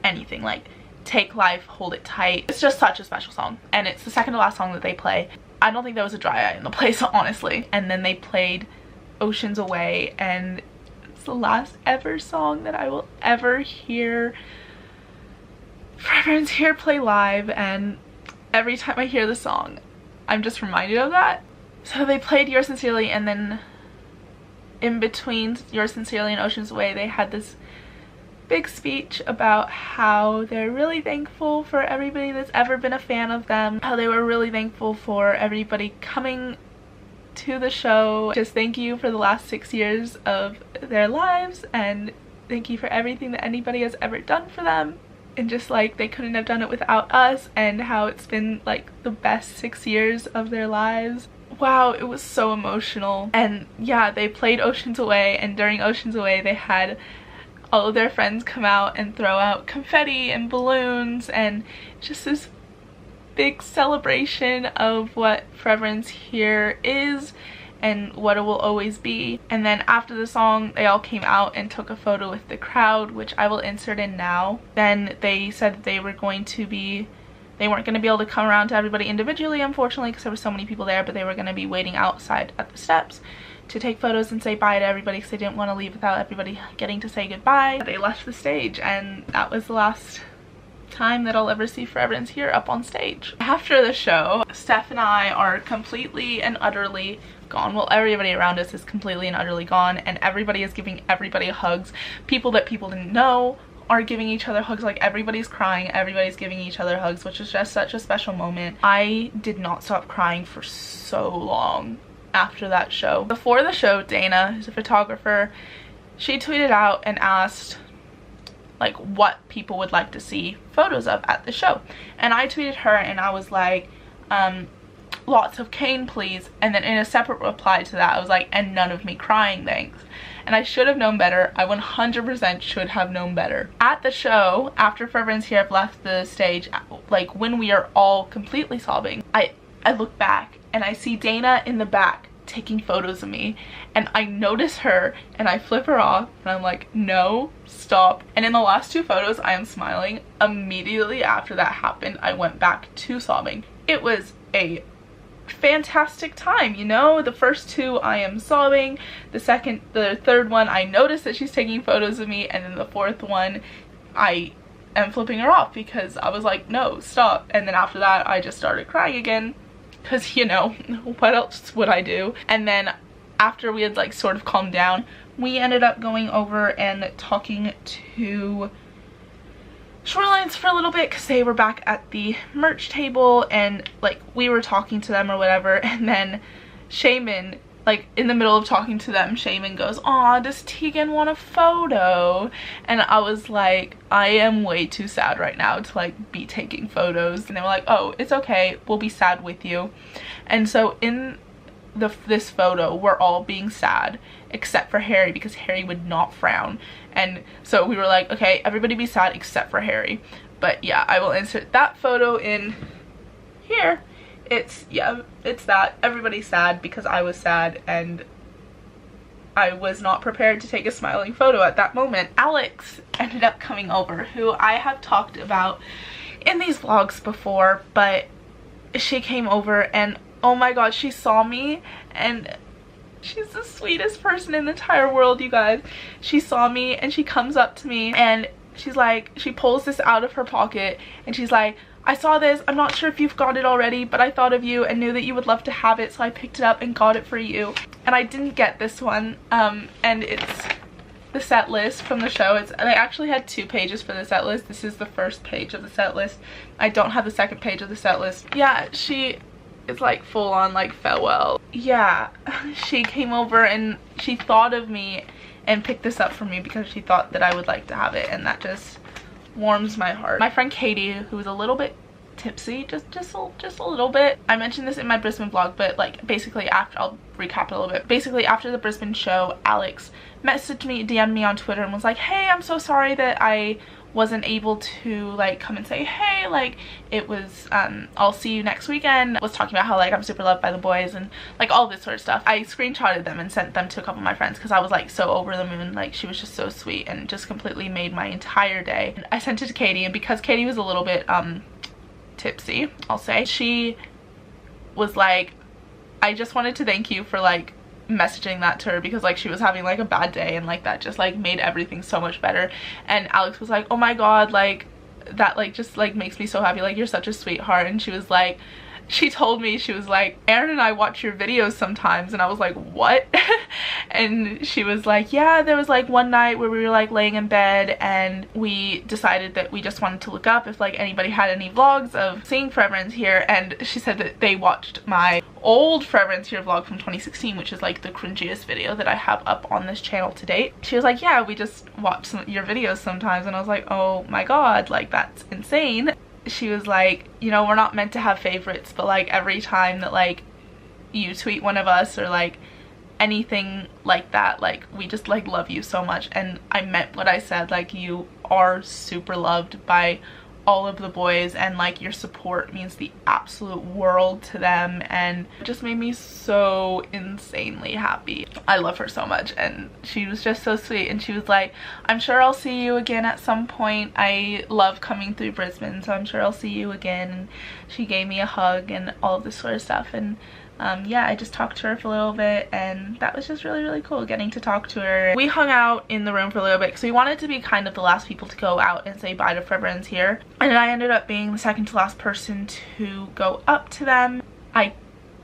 anything. Like, take life, hold it tight. It's just such a special song, and it's the second to last song that they play. I don't think there was a dry eye in the place, honestly. And then they played Oceans Away, and it's the last ever song that I will ever hear Forever Ends Here play live, and every time I hear the song I'm just reminded of that. So they played Yours Sincerely, and then in between Yours Sincerely and Oceans Away they had this big speech about how they're really thankful for everybody that's ever been a fan of them, how they were really thankful for everybody coming to the show. Just thank you for the last 6 years of their lives, and thank you for everything that anybody has ever done for them, and just like they couldn't have done it without us, and how it's been like the best 6 years of their lives. Wow, it was so emotional. And yeah, they played Oceans Away, and during Oceans Away they had all of their friends come out and throw out confetti and balloons, and just this big celebration of what Forever Ends Here is and what it will always be. And then after the song they all came out and took a photo with the crowd, which I will insert in now. Then they said that they weren't going to be able to come around to everybody individually, unfortunately, because there were so many people there, but they were going to be waiting outside at the steps to take photos and say bye to everybody, because they didn't want to leave without everybody getting to say goodbye. They left the stage, and that was the last time that I'll ever see Forever Ends Here up on stage. After the show, Steph and I are completely and utterly gone. Well, everybody around us is completely and utterly gone, and everybody is giving everybody hugs. People that people didn't know are giving each other hugs. Like, everybody's crying, everybody's giving each other hugs, which is just such a special moment. I did not stop crying for so long after that show. Before the show, Dana, who's a photographer, she tweeted out and asked like what people would like to see photos of at the show, and I tweeted her and I was like, lots of Kane please, and then in a separate reply to that I was like, and none of me crying thanks. And I should have known better. I 100% should have known better. At the show, after Forever Ends Here have left the stage, like when we are all completely sobbing, I look back and I see Dana in the back taking photos of me, and I notice her and I flip her off and I'm like, no, stop. And in the last two photos I am smiling. Immediately after that happened, I went back to sobbing. It was a fantastic time, you know. The first two I am sobbing, the third one I notice that she's taking photos of me, and then the fourth one I am flipping her off because I was like, no, stop. And then after that I just started crying again because, you know, what else would I do? And then after we had like sort of calmed down, we ended up going over and talking to Shorelines for a little bit because they were back at the merch table, and like we were talking to them or whatever, and then Shaman, like in the middle of talking to them, Shaman goes, aw, does Tegan want a photo? And I was like, I am way too sad right now to like be taking photos. And they were like, oh, it's okay, we'll be sad with you. And so in this photo we're all being sad except for Harry, because Harry would not frown. And so we were like, okay, everybody be sad except for Harry. But yeah, I will insert that photo in here. It's, yeah, it's that. Everybody's sad because I was sad and I was not prepared to take a smiling photo at that moment. Alex ended up coming over, who I have talked about in these vlogs before, but she came over and oh my god, she saw me, and she's the sweetest person in the entire world, you guys. She saw me and she comes up to me and she's like, she pulls this out of her pocket and she's like, I saw this, I'm not sure if you've got it already, but I thought of you and knew that you would love to have it, so I picked it up and got it for you. And I didn't get this one, and it's the set list from the show. They actually had 2 pages for the set list. This is the first page of the set list. I don't have the second page of the set list. Yeah, it's like full on like farewell. Yeah, she came over and she thought of me and picked this up for me because she thought that I would like to have it, and that just warms my heart. My friend Katie, who was a little bit tipsy, just a little bit. I mentioned this in my Brisbane vlog, but like basically after, I'll recap it a little bit. Basically after the Brisbane show, Alex messaged me, DM'd me on Twitter and was like, hey, I'm so sorry that I wasn't able to like come and say hey, like it was I'll see you next weekend. Was talking about how like I'm super loved by the boys and like all this sort of stuff. I screenshotted them and sent them to a couple of my friends because I was like so over the moon. Like she was just so sweet and just completely made my entire day. I sent it to Katie, and because Katie was a little bit tipsy, I'll say, she was like, I just wanted to thank you for like messaging that to her, because like she was having like a bad day and like that just like made everything so much better. And Alex was like, oh my god, like that like just like makes me so happy, like you're such a sweetheart. And she was like, she told me, she was like, Aaron and I watch your videos sometimes. And I was like, what? And she was like, yeah, there was like one night where we were like laying in bed and we decided that we just wanted to look up if like anybody had any vlogs of seeing Forever Ends Here. And she said that they watched my old Forever Ends Here vlog from 2016, which is like the cringiest video that I have up on this channel to date. She was like, yeah, we just watch your videos sometimes. And I was like, oh my god, like that's insane. She was like, you know, we're not meant to have favorites, but like every time that like you tweet one of us or like anything like that, like we just like love you so much. And I meant what I said, like you are super loved by all of the boys, and like your support means the absolute world to them, and it just made me so insanely happy. I love her so much, and she was just so sweet. And she was like, I'm sure I'll see you again at some point. I love coming through Brisbane, so I'm sure I'll see you again. And she gave me a hug and all of this sort of stuff. And yeah, I just talked to her for a little bit, and that was just really cool getting to talk to her. We hung out in the room for a little bit because we wanted to be kind of the last people to go out and say bye to Forever Ends Here, and I ended up being the second to last person to go up to them. I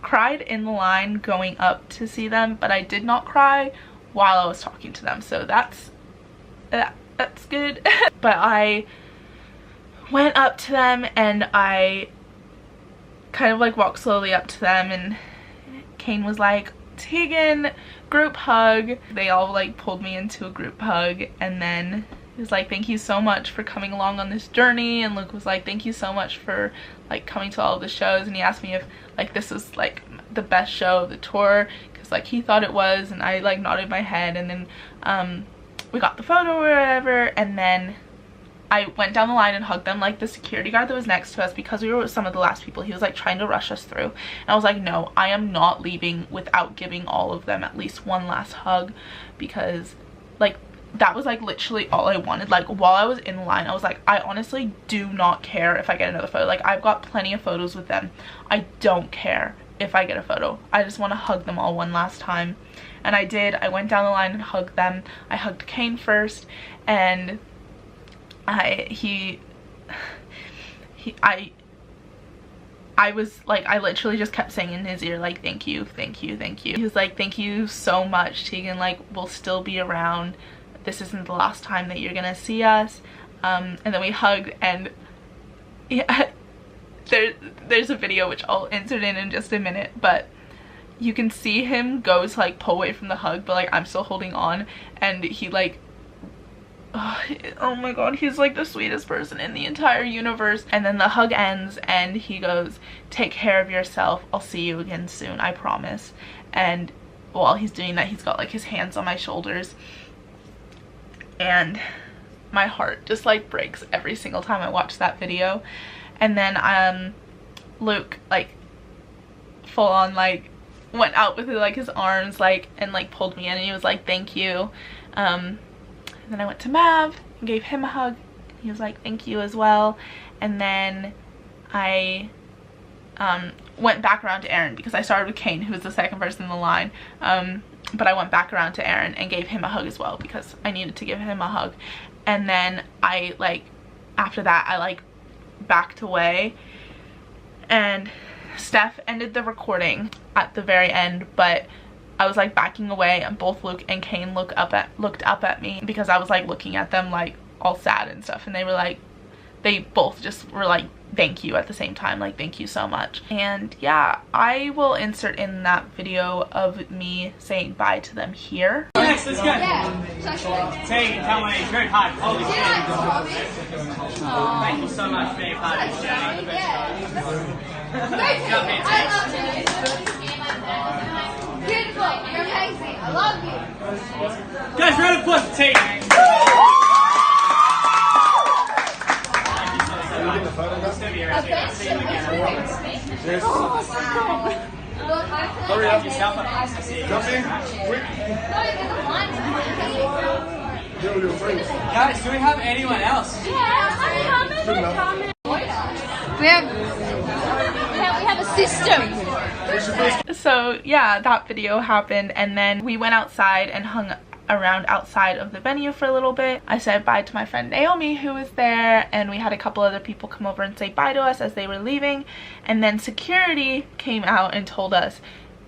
cried in the line going up to see them, but I did not cry while I was talking to them, so that's good. But I went up to them and I kind of like walked slowly up to them, and Kane was like, Tegan group hug. They all like pulled me into a group hug, and then he was like, thank you so much for coming along on this journey, and Luke was like, thank you so much for like coming to all of the shows, and he asked me if like this was like the best show of the tour, because like he thought it was, and I like nodded my head, and then we got the photo or whatever, and then I went down the line and hugged them. Like the security guard that was next to us, because we were some of the last people, he was like trying to rush us through, and I was like, no, I am not leaving without giving all of them at least one last hug, because like that was like literally all I wanted. Like while I was in line, I was like, I honestly do not care if I get another photo. Like I've got plenty of photos with them. I don't care if I get a photo. I just want to hug them all one last time. And I did. I went down the line and hugged them. I hugged Kane first, and I was like, I literally just kept saying in his ear like, thank you, thank you, thank you. He was like, thank you so much, Tegan, like we'll still be around. This isn't the last time that you're gonna see us. And then we hugged, and yeah, there's a video which I'll insert in just a minute, but you can see him go to like pull away from the hug, but like I'm still holding on, and he like, oh my god, he's like the sweetest person in the entire universe. And then the hug ends and he goes, take care of yourself, I'll see you again soon, I promise. And while he's doing that, he's got like his hands on my shoulders, and my heart just like breaks every single time I watch that video. And then Luke like full on like went out with like his arms like and like pulled me in, and he was like, thank you. And then I went to Mav and gave him a hug. He was like, thank you as well. And then I went back around to Aaron, because I started with Kane, who was the second person in the line. But I went back around to Aaron and gave him a hug as well, because I needed to give him a hug. And then I like, after that, I like backed away, and Steph ended the recording at the very end, but I was like backing away, and both Luke and Kane looked up at me, because I was like looking at them like all sad and stuff, and they were like, they both just were like, thank you at the same time, like thank you so much. And yeah, I will insert in that video of me saying bye to them here. Next, let's go. Yeah. Say, tell me, it's very hard. Holy shit. Thank you so much for being part of this journey. Beautiful. You're amazing. I love you. Guys, round of applause for Tegan. Hurry up. Guys, do we have anyone else? We have a system. So yeah, that video happened, and then we went outside and hung around outside of the venue for a little bit. I said bye to my friend Naomi, who was there, and we had a couple other people come over and say bye to us as they were leaving. And then security came out and told us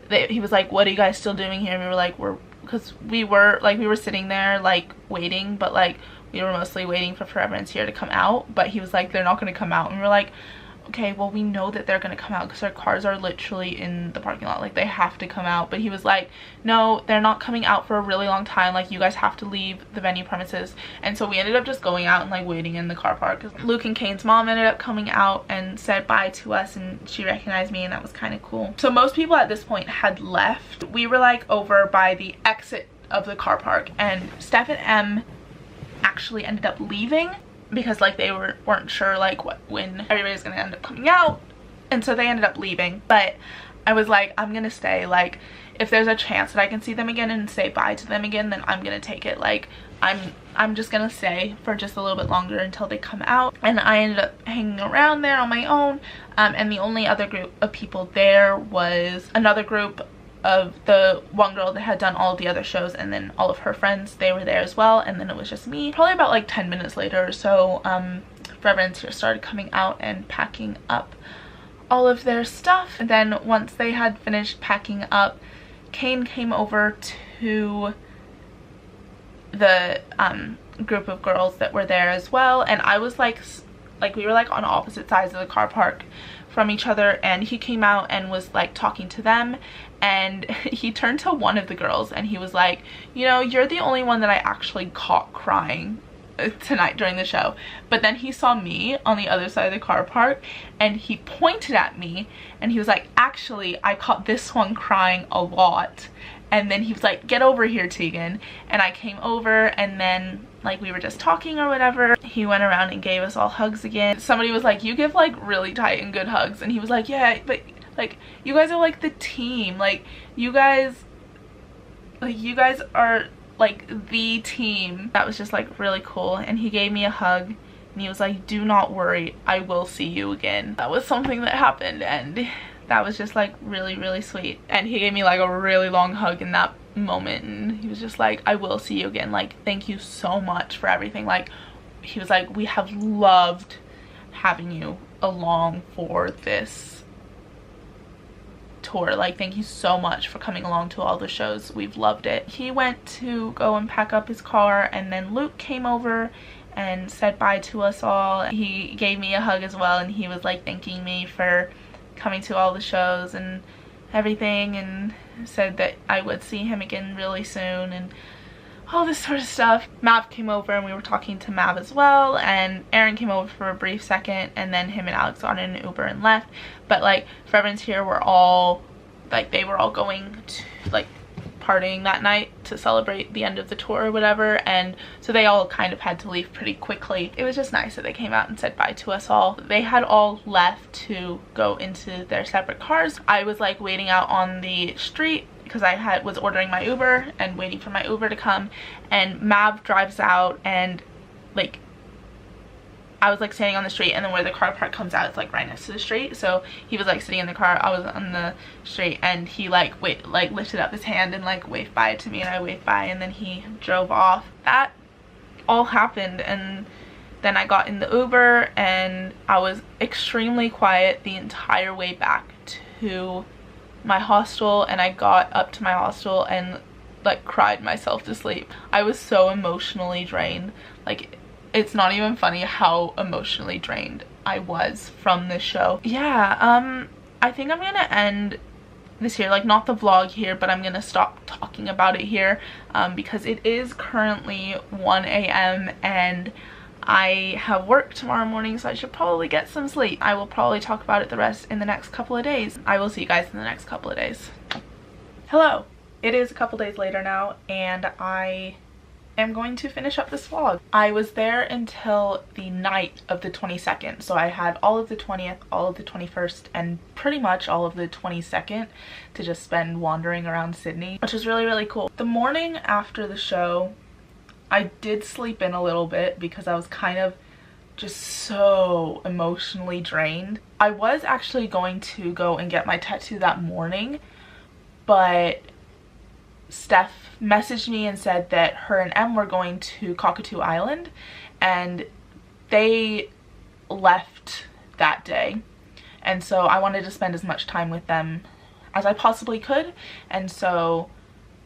that, he was like, what are you guys still doing here? And we were like, because we were sitting there like waiting, but like we were mostly waiting for Forever Ends Here to come out. But he was like, they're not going to come out. And we were like, okay, well, we know that they're gonna come out because their cars are literally in the parking lot, like they have to come out. But he was like, no, they're not coming out for a really long time, like you guys have to leave the venue premises. And so we ended up just going out and like waiting in the car park. Luke and Kane's mom ended up coming out and said bye to us, and she recognized me, and that was kind of cool. So most people at this point had left. We were like over by the exit of the car park, and Steph and Em actually ended up leaving, because like they weren't sure like when everybody's gonna end up coming out, and so they ended up leaving. But I was like, I'm gonna stay. Like if there's a chance that I can see them again and say bye to them again, then I'm gonna take it. Like I'm just gonna stay for just a little bit longer until they come out. And I ended up hanging around there on my own, and the only other group of people there was another group of the one girl that had done all of the other shows, and then all of her friends, they were there as well. And then it was just me. Probably about like 10 minutes later or so, Forever Ends Here started coming out and packing up all of their stuff. And then once they had finished packing up, Kane came over to the group of girls that were there as well, and I was like we were like on opposite sides of the car park, from each other, and he came out and was like talking to them, and he turned to one of the girls and he was like, you know, you're the only one that I actually caught crying tonight during the show. But then he saw me on the other side of the car park and he pointed at me and he was like, actually I caught this one crying a lot. And then he was like, get over here, Tegan. And I came over, and then like we were just talking or whatever. He went around and gave us all hugs again. Somebody was like, you give like really tight and good hugs. And he was like, yeah, but like you guys are like the team. Like you guys are like the team. That was just like really cool. And he gave me a hug and he was like, do not worry, I will see you again. That was something that happened, and that was just like really, really sweet. And he gave me like a really long hug in that moment, and he was just like, I will see you again, like thank you so much for everything. Like he was like, we have loved having you along for this tour, like thank you so much for coming along to all the shows, we've loved it. He went to go and pack up his car, and then Luke came over and said bye to us all. He gave me a hug as well, and he was like thanking me for coming to all the shows and everything, and said that I would see him again really soon and all this sort of stuff. Mav came over and we were talking to Mav as well, and Aaron came over for a brief second, and then him and Alex got in an Uber and left. But like Forever's here were all like, they were all going to like partying that night to celebrate the end of the tour or whatever, and so they all kind of had to leave pretty quickly. It was just nice that they came out and said bye to us all. They had all left to go into their separate cars. I was like waiting out on the street because I was ordering my Uber and waiting for my Uber to come, and Mav drives out, and like I was like standing on the street, and then where the car park comes out, it's like right next to the street. So he was like sitting in the car, I was on the street, and he like lifted up his hand and like waved bye to me, and I waved bye, and then he drove off. That all happened, and then I got in the Uber and I was extremely quiet the entire way back to my hostel, and I got up to my hostel and like cried myself to sleep. I was so emotionally drained. Like it's not even funny how emotionally drained I was from this show. Yeah, I think I'm gonna end this here, like not the vlog here, but I'm gonna stop talking about it here because it is currently 1 a.m. and I have work tomorrow morning, so I should probably get some sleep. I will probably talk about it the rest in the next couple of days. I will see you guys in the next couple of days. Hello, it is a couple days later now, and I am going to finish up this vlog. I was there until the night of the 22nd, so I had all of the 20th, all of the 21st, and pretty much all of the 22nd to just spend wandering around Sydney, which was really, really cool. The morning after the show, I did sleep in a little bit because I was kind of just so emotionally drained. I was actually going to go and get my tattoo that morning, but Steph messaged me and said that her and Em were going to Cockatoo Island, and they left that day, and so I wanted to spend as much time with them as I possibly could, and so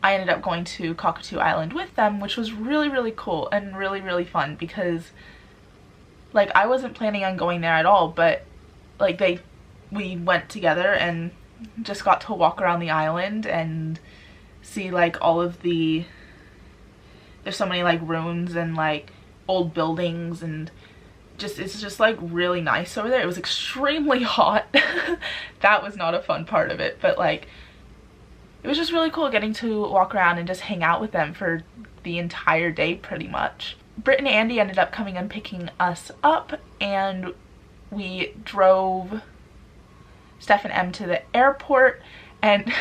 I ended up going to Cockatoo Island with them, which was really, really cool and really, really fun because like I wasn't planning on going there at all, but like we went together and just got to walk around the island and see like all of there's so many like ruins and like old buildings, and it's just like really nice over there. It was extremely hot. That was not a fun part of it, but like it was just really cool getting to walk around and just hang out with them for the entire day pretty much. Britt and Andy ended up coming and picking us up, and we drove Steph and Em to the airport, and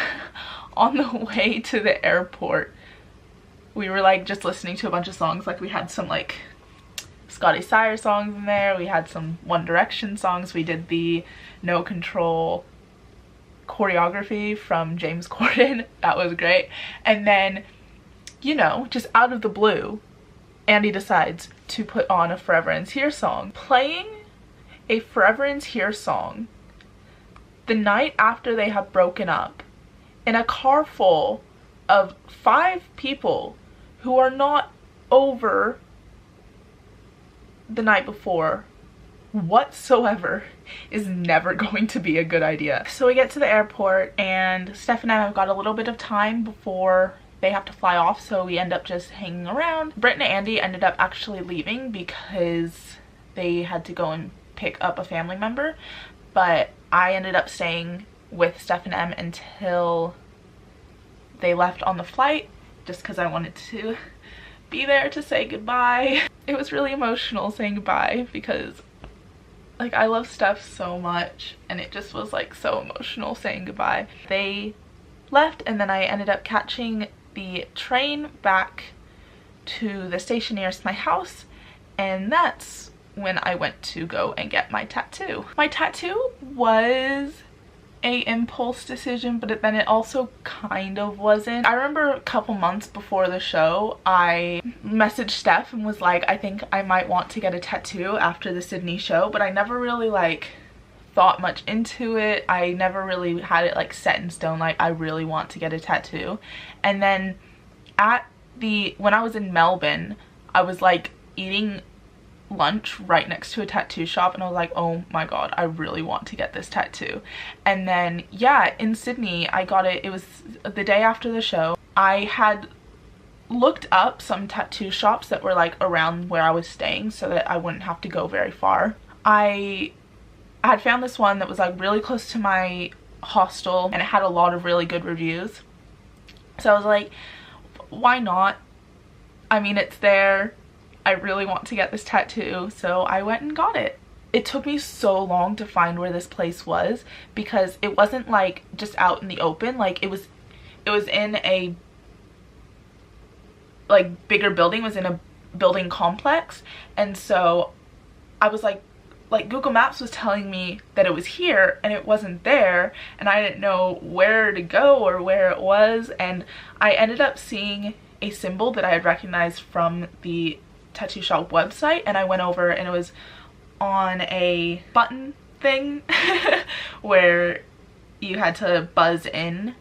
on the way to the airport we were like just listening to a bunch of songs. Like we had some like Scotty Sire songs in there, we had some One Direction songs, we did the No Control choreography from James Corden. That was great. And then, you know, just out of the blue, Andy decides to put on a Forever Ends Here song. Playing a Forever Ends Here song the night after they have broken up in a car full of 5 people who are not over the night before whatsoever is never going to be a good idea. So we get to the airport and Steph and I have got a little bit of time before they have to fly off, so we end up just hanging around. Britt and Andy ended up actually leaving because they had to go and pick up a family member, but I ended up staying with Steph and Em until they left on the flight, just because I wanted to be there to say goodbye. It was really emotional saying goodbye because like I love Steph so much, and it just was like so emotional saying goodbye. They left and then I ended up catching the train back to the station nearest my house, and that's when I went to go and get my tattoo. My tattoo was a impulse decision, but then it also kind of wasn't. I remember a couple months before the show, I messaged Steph and was like, I think I might want to get a tattoo after the Sydney show, but I never really like thought much into it. I never really had it like set in stone, like I really want to get a tattoo. And then when I was in Melbourne, I was like eating lunch right next to a tattoo shop and I was like, oh my god, I really want to get this tattoo. And then yeah, in Sydney I got it. It was the day after the show. I had looked up some tattoo shops that were like around where I was staying so that I wouldn't have to go very far. I had found this one that was like really close to my hostel and it had a lot of really good reviews, so I was like, why not? I mean, it's there. I really want to get this tattoo, so I went and got it. It took me so long to find where this place was because it wasn't like just out in the open. Like it was in a like bigger building, it was in a building complex, and so I was like Google Maps was telling me that it was here and it wasn't there, and I didn't know where to go or where it was, and I ended up seeing a symbol that I had recognized from the tattoo shop website, and I went over and it was on a button thing where you had to buzz in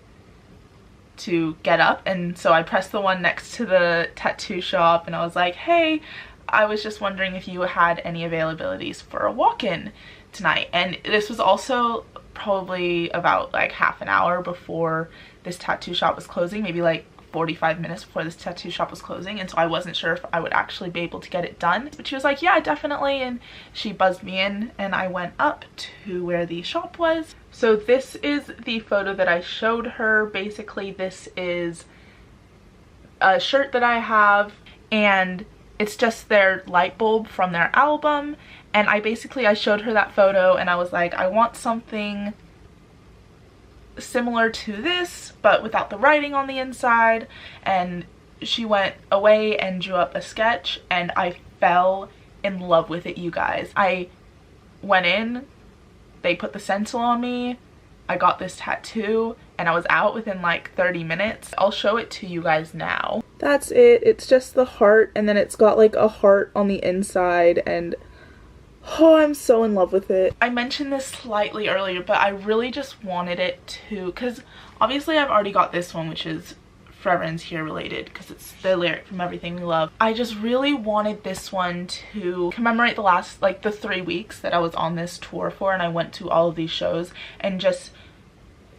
to get up, and so I pressed the one next to the tattoo shop and I was like, hey, I was just wondering if you had any availabilities for a walk-in tonight. And this was also probably about like half an hour before this tattoo shop was closing, maybe like 45 minutes before this tattoo shop was closing, and so I wasn't sure if I would actually be able to get it done. But she was like, yeah, definitely, and she buzzed me in and I went up to where the shop was. So this is the photo that I showed her. Basically, this is a shirt that I have, and it's just their light bulb from their album, and I showed her that photo and I was like, I want something similar to this but without the writing on the inside, and she went away and drew up a sketch and I fell in love with it, you guys. I went in, they put the stencil on me, I got this tattoo, and I was out within like 30 minutes. I'll show it to you guys now. That's it. It's just the heart, and then it's got like a heart on the inside, and oh, I'm so in love with it. I mentioned this slightly earlier, but I really just wanted it to, because obviously I've already got this one, which is Forever Ends Here related, because it's the lyric from Everything We Love. I just really wanted this one to commemorate the last, like the 3 weeks that I was on this tour for, and I went to all of these shows, and just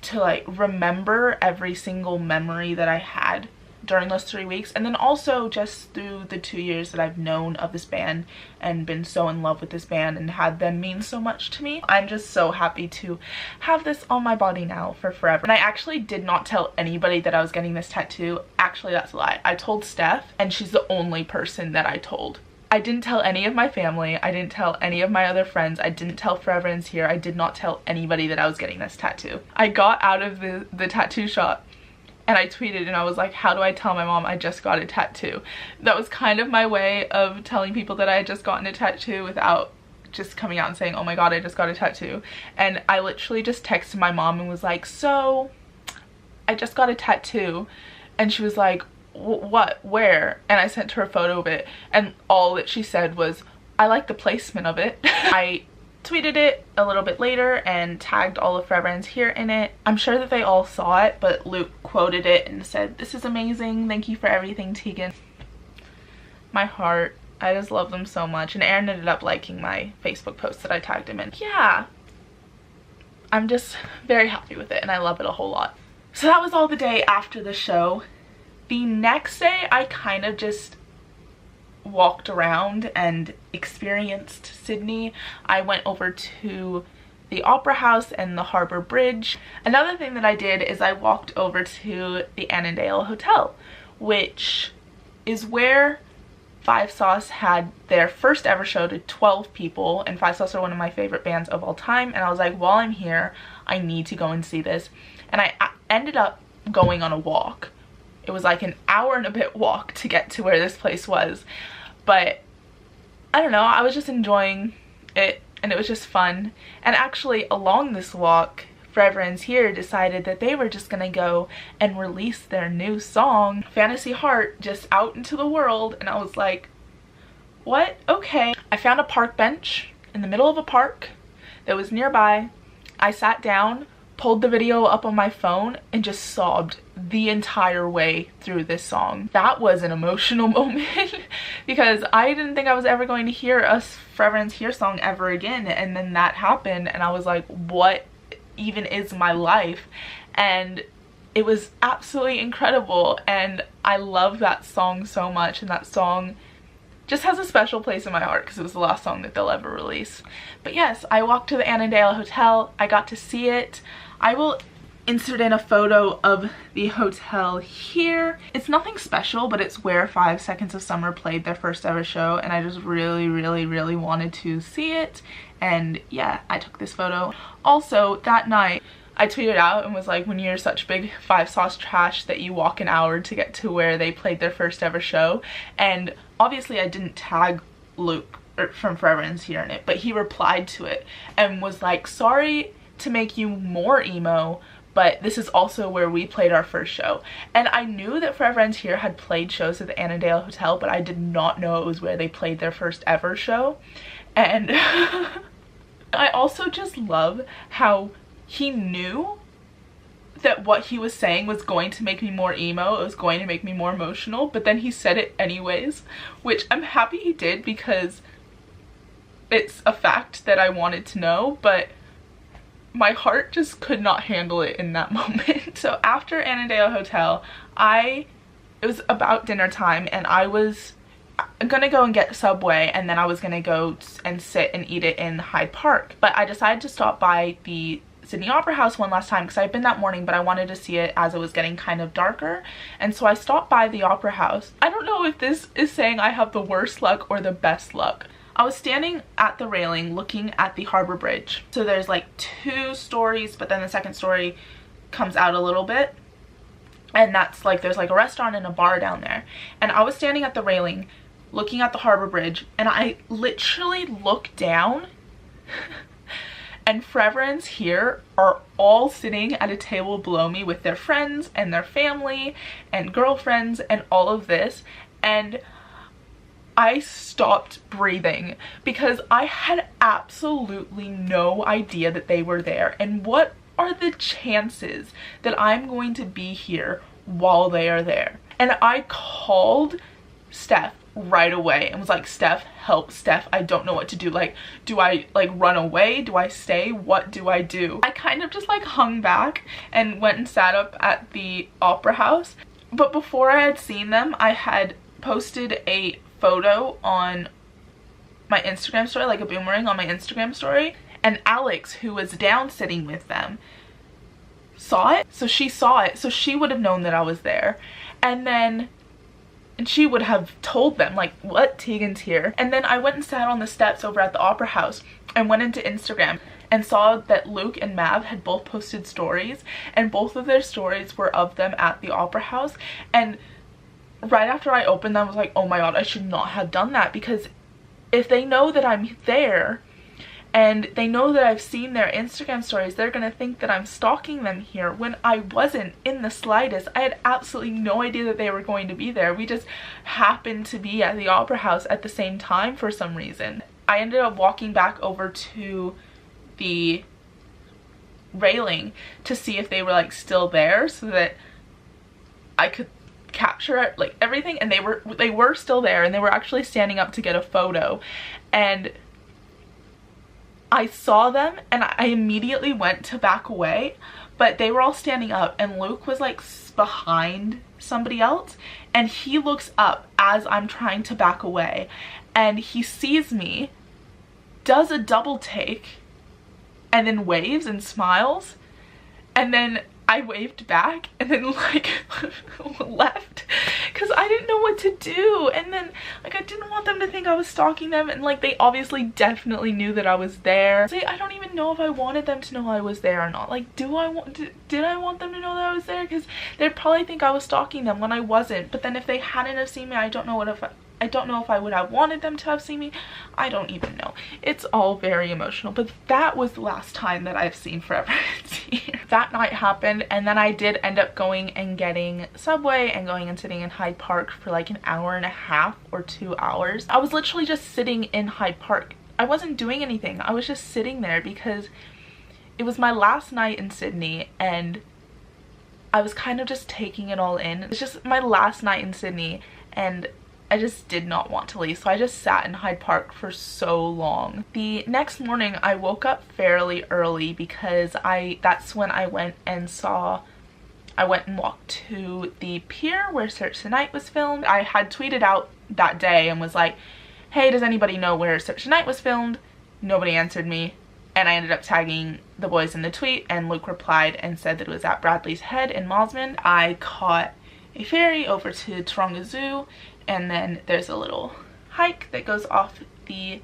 to like remember every single memory that I had during those 3 weeks, and then also just through the 2 years that I've known of this band and been so in love with this band and had them mean so much to me. I'm just so happy to have this on my body now for forever. And I actually did not tell anybody that I was getting this tattoo. Actually, that's a lie. I told Steph, and she's the only person that I told. I didn't tell any of my family. I didn't tell any of my other friends. I didn't tell Forever Ends Here. I did not tell anybody that I was getting this tattoo. I got out of the tattoo shop and I tweeted and I was like, how do I tell my mom I just got a tattoo? That was kind of my way of telling people that I had just gotten a tattoo without just coming out and saying, oh my god, I just got a tattoo. And I literally just texted my mom and was like, so I just got a tattoo. And she was like, what, where? And I sent her a photo of it, and all that she said was, I like the placement of it. I tweeted it a little bit later and tagged all of Forever Ends Here in it. I'm sure that they all saw it, but Luke quoted it and said, this is amazing, thank you for everything, Tegan. My heart, I just love them so much. And Aaron ended up liking my Facebook post that I tagged him in. Yeah, I'm just very happy with it and I love it a whole lot. So that was all the day after the show. The next day I kind of just walked around and experienced Sydney. I went over to the Opera House and the Harbour Bridge. Another thing that I did is I walked over to the Annandale Hotel, which is where Five Sauce had their first ever show to 12 people, and Five Sauce are one of my favorite bands of all time, and I was like, while I'm here, I need to go and see this. And I ended up going on a walk. It was like an hour and a bit walk to get to where this place was, but I don't know, I was just enjoying it and it was just fun. And actually along this walk, Forever Ends Here decided that they were just gonna go and release their new song, Fantasy Heart, just out into the world, and I was like, what? Okay. I found a park bench in the middle of a park that was nearby. I sat down, pulled the video up on my phone, and just sobbed the entire way through this song. That was an emotional moment because I didn't think I was ever going to hear a Forever Ends Here song ever again, and then that happened and I was like, what even is my life? And it was absolutely incredible, and I love that song so much, and that song just has a special place in my heart because it was the last song that they'll ever release. But yes, I walked to the Annandale Hotel. I got to see it. I will insert in a photo of the hotel here. It's nothing special, but it's where 5 Seconds of Summer played their first ever show, and I just really wanted to see it. And yeah, I took this photo. Also, that night I tweeted out and was like, when you're such big Five Sauce trash that you walk an hour to get to where they played their first ever show. And obviously I didn't tag Luke from Forever Ends Here in it, but he replied to it and was like, sorry to make you more emo, but this is also where we played our first show. And I knew that Forever Ends Here had played shows at the Annandale Hotel, but I did not know it was where they played their first ever show. And I also just love how he knew that what he was saying was going to make me more emo, it was going to make me more emotional, but then he said it anyways, which I'm happy he did because it's a fact that I wanted to know, but my heart just could not handle it in that moment. So after Annandale Hotel, it was about dinner time and I was gonna go and get Subway, and then I was gonna go and sit and eat it in Hyde Park. But I decided to stop by the Sydney Opera House one last time because I'd been that morning, but I wanted to see it as it was getting kind of darker. And so I stopped by the Opera House. I don't know if this is saying I have the worst luck or the best luck. I was standing at the railing looking at the Harbour Bridge. So there's like 2 stories, but then the second story comes out a little bit. And that's like, there's like a restaurant and a bar down there. And I was standing at the railing looking at the Harbour Bridge, and I literally looked down and Forever Ends Here are all sitting at a table below me with their friends and their family and girlfriends and all of this. And I stopped breathing because I had absolutely no idea that they were there. And what are the chances that I'm going to be here while they are there? And I called Steph right away and was like, Steph, help, Steph, I don't know what to do. Like, do I like run away? Do I stay? What do I do? I kind of just like hung back and went and sat up at the Opera House. But before I had seen them, I had posted a photo on my Instagram story, like a boomerang on my Instagram story, and Alex, who was down sitting with them, saw it. So she saw it, so she would have known that I was there, and she would have told them like, what, Tegan's here. And then I went and sat on the steps over at the Opera House and went into Instagram and saw that Luke and Mav had both posted stories, and both of their stories were of them at the Opera House. And right after I opened them, I was like, oh my god, I should not have done that, because if they know that I'm there and they know that I've seen their Instagram stories, they're gonna think that I'm stalking them here, when I wasn't in the slightest. I had absolutely no idea that they were going to be there. We just happened to be at the Opera House at the same time for some reason. I ended up walking back over to the railing to see if they were like still there so that I could capture like everything, and they were still there, and they were actually standing up to get a photo, and I saw them and I immediately went to back away, but they were all standing up and Luke was like behind somebody else, and he looks up as I'm trying to back away, and he sees me, does a double take, and then waves and smiles, and then I waved back and then like left because I didn't know what to do, and then like I didn't want them to think I was stalking them, and like they obviously definitely knew that I was there. So I don't even know if I wanted them to know I was there or not. Like did I want them to know that I was there? Because they'd probably think I was stalking them when I wasn't. But then if they hadn't have seen me, I don't know if I would have wanted them to have seen me. I don't even know. It's all very emotional, but that was the last time that I've seen Forever Ends Here. That night happened, and then I did end up going and getting Subway and going and sitting in Hyde Park for like an hour and a half or 2 hours. I was literally just sitting in Hyde Park. I wasn't doing anything. I was just sitting there because it was my last night in Sydney, and I was kind of just taking it all in. It's just my last night in Sydney, and I just did not want to leave, so I just sat in Hyde Park for so long. The next morning I woke up fairly early because that's when I went and walked to the pier where Search the Night was filmed. I had tweeted out that day and was like, hey, does anybody know where Search the Night was filmed? Nobody answered me, and I ended up tagging the boys in the tweet, and Luke replied and said that it was at Bradley's Head in Mosman. I caught a ferry over to Taronga Zoo, and then there's a little hike that goes off the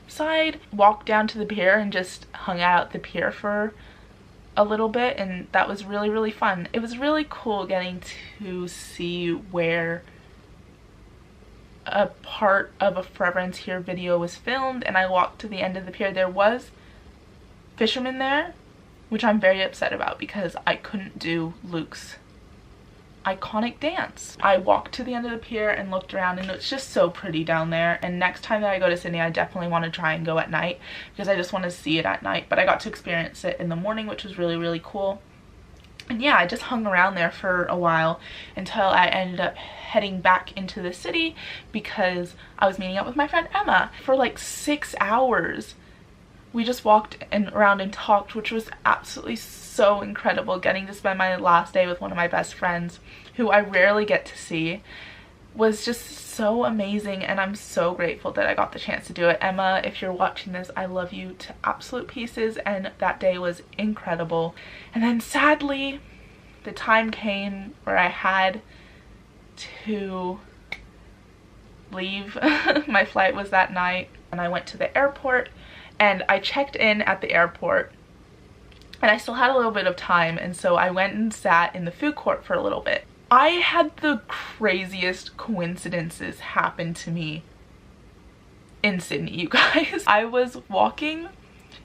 side, walked down to the pier and just hung out at the pier for a little bit, and that was really, really fun. It was really cool getting to see where a part of a Forever Ends Here video was filmed, and I walked to the end of the pier. There was fishermen there, which I'm very upset about because I couldn't do Luke's iconic dance. I walked to the end of the pier and looked around, and it's just so pretty down there, and next time that I go to Sydney I definitely want to try and go at night because I just want to see it at night. But I got to experience it in the morning, which was really, really cool. And yeah, I just hung around there for a while until I ended up heading back into the city because I was meeting up with my friend Emma for like 6 hours. We just walked around and talked, which was absolutely so incredible. Getting to spend my last day with one of my best friends, who I rarely get to see, was just so amazing, and I'm so grateful that I got the chance to do it. Emma, if you're watching this, I love you to absolute pieces, and that day was incredible. And then sadly, the time came where I had to leave. My flight was that night, and I went to the airport, and I checked in at the airport, and I still had a little bit of time, and so I went and sat in the food court for a little bit. I had the craziest coincidences happen to me in Sydney, you guys. I was walking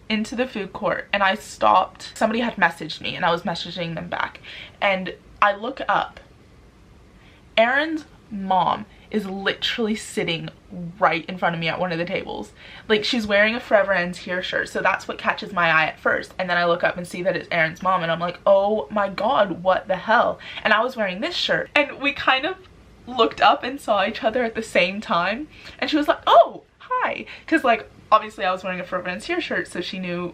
into the food court and I stopped. Somebody had messaged me and I was messaging them back, and I look up. Aaron's mom is literally sitting right in front of me at one of the tables. Like, she's wearing a Forever Ends Here shirt, so that's what catches my eye at first, and then I look up and see that it's Aaron's mom, and I'm like, oh my god, what the hell? And I was wearing this shirt, and we kind of looked up and saw each other at the same time, and she was like, oh, hi, because like obviously I was wearing a Forever Ends Here shirt, so she knew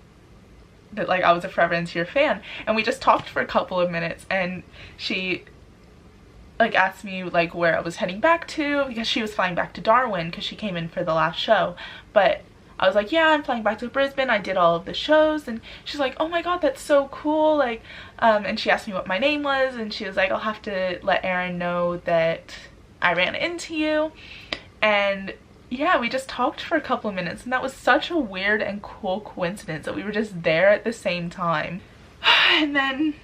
that like I was a Forever Ends Here fan. And we just talked for a couple of minutes, and she like asked me like where I was heading back to, because she was flying back to Darwin because she came in for the last show. But I was like, yeah, I'm flying back to Brisbane, I did all of the shows. And she's like, oh my god, that's so cool. Like and she asked me what my name was, and she was like, I'll have to let Aaron know that I ran into you. And yeah, we just talked for a couple of minutes, and that was such a weird and cool coincidence that we were just there at the same time. And then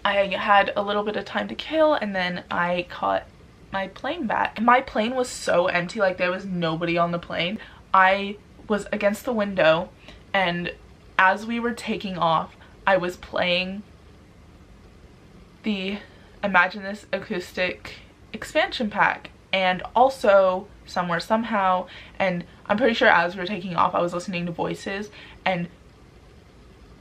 I had a little bit of time to kill, and then I caught my plane back. My plane was so empty, like there was nobody on the plane. I was against the window, and as we were taking off, I was playing the Imagine This acoustic expansion pack, and also Somewhere Somehow, and I'm pretty sure as we were taking off I was listening to Voices, and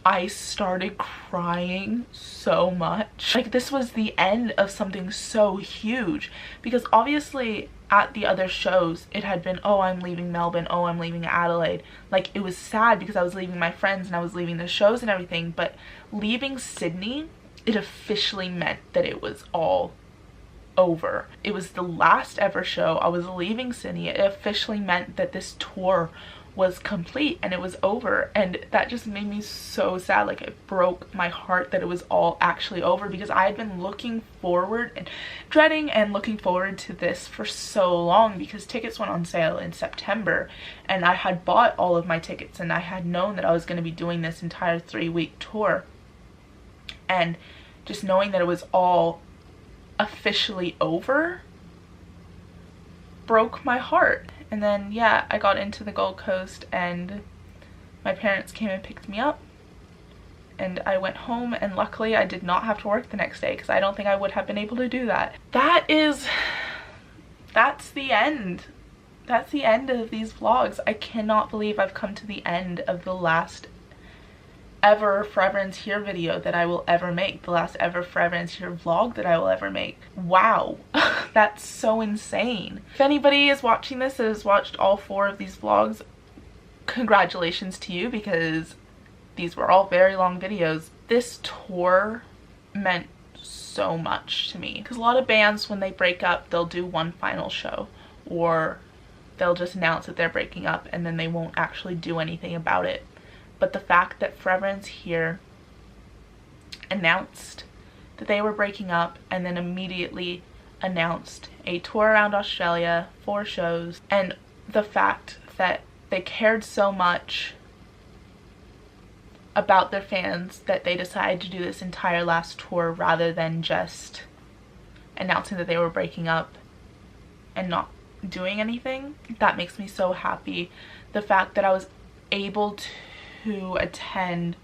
I started crying so much. Like, this was the end of something so huge, because obviously at the other shows it had been, oh, I'm leaving Melbourne, oh, I'm leaving Adelaide. Like, it was sad because I was leaving my friends and I was leaving the shows and everything, but leaving Sydney, it officially meant that it was all over. It was the last ever show. I was leaving Sydney. It officially meant that this tour was complete and it was over, and that just made me so sad. Like, it broke my heart that it was all actually over, because I had been looking forward and dreading and looking forward to this for so long, because tickets went on sale in September and I had bought all of my tickets and I had known that I was going to be doing this entire 3-week tour, and just knowing that it was all officially over broke my heart. And then, yeah, I got into the Gold Coast and my parents came and picked me up and I went home, and luckily I did not have to work the next day, because I don't think I would have been able to do that. That's the end. That's the end of these vlogs. I cannot believe I've come to the end of the last ever Forever Ends Here video that I will ever make, the last ever Forever Ends Here vlog that I will ever make. Wow. That's so insane. If anybody is watching this that has watched all 4 of these vlogs, congratulations to you, because these were all very long videos. This tour meant so much to me, because a lot of bands, when they break up, they'll do one final show, or they'll just announce that they're breaking up and then they won't actually do anything about it. But the fact that Forever Ends Here announced that they were breaking up and then immediately announced a tour around Australia, 4 shows, and the fact that they cared so much about their fans that they decided to do this entire last tour rather than just announcing that they were breaking up and not doing anything, that makes me so happy. The fact that I was able to attend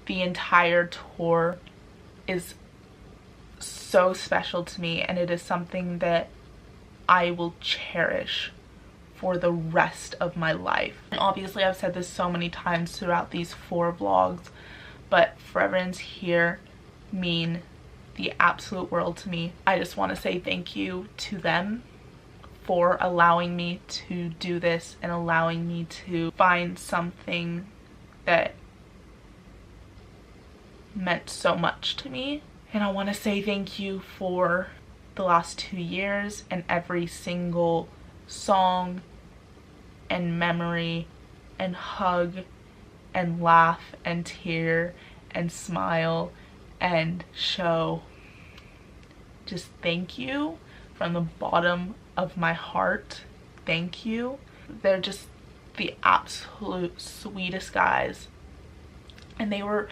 the entire tour is so special to me, and it is something that I will cherish for the rest of my life. And obviously I've said this so many times throughout these 4 vlogs, but Forever Ends Here mean the absolute world to me. I just want to say thank you to them for allowing me to do this and allowing me to find something that meant so much to me. And I want to say thank you for the last 2 years and every single song and memory and hug and laugh and tear and smile and show. Just thank you from the bottom of my heart. Thank you. They're just the absolute sweetest guys, and they were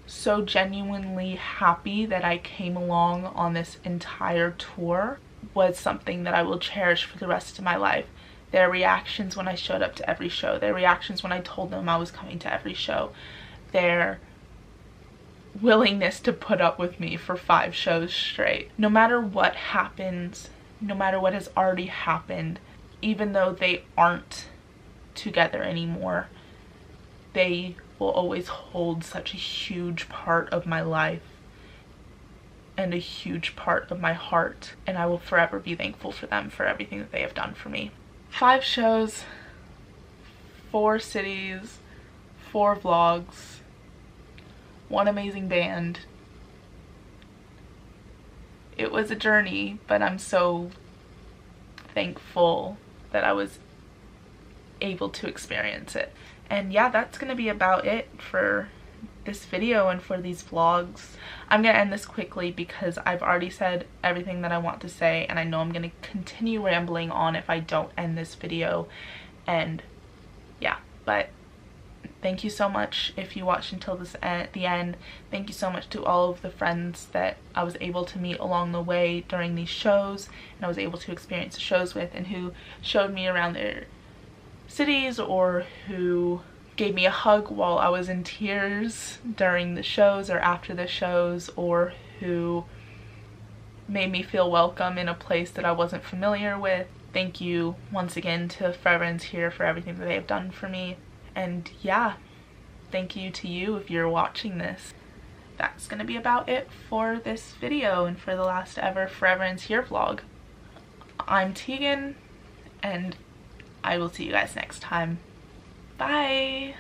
so genuinely happy that I came along on this entire tour. Was something that I will cherish for the rest of my life. Their reactions when I showed up to every show, their reactions when I told them I was coming to every show, their willingness to put up with me for 5 shows straight. No matter what happens, no matter what has already happened, even though they aren't together anymore, they will always hold such a huge part of my life and a huge part of my heart, and I will forever be thankful for them for everything that they have done for me. 5 shows, 4 cities, 4 vlogs, 1 amazing band. It was a journey, but I'm so thankful that I was able to experience it. And yeah, that's gonna be about it for this video and for these vlogs. I'm gonna end this quickly because I've already said everything that I want to say, and I know I'm gonna continue rambling on if I don't end this video. And yeah, but thank you so much if you watched until the end. Thank you so much to all of the friends that I was able to meet along the way during these shows and I was able to experience the shows with, and who showed me around their cities, or who gave me a hug while I was in tears during the shows or after the shows, or who made me feel welcome in a place that I wasn't familiar with. Thank you once again to Forever Ends Here for everything that they have done for me. And yeah, thank you to you if you're watching this. That's gonna be about it for this video and for the last ever Forever Ends Here vlog. I'm Tegan, and I will see you guys next time. Bye!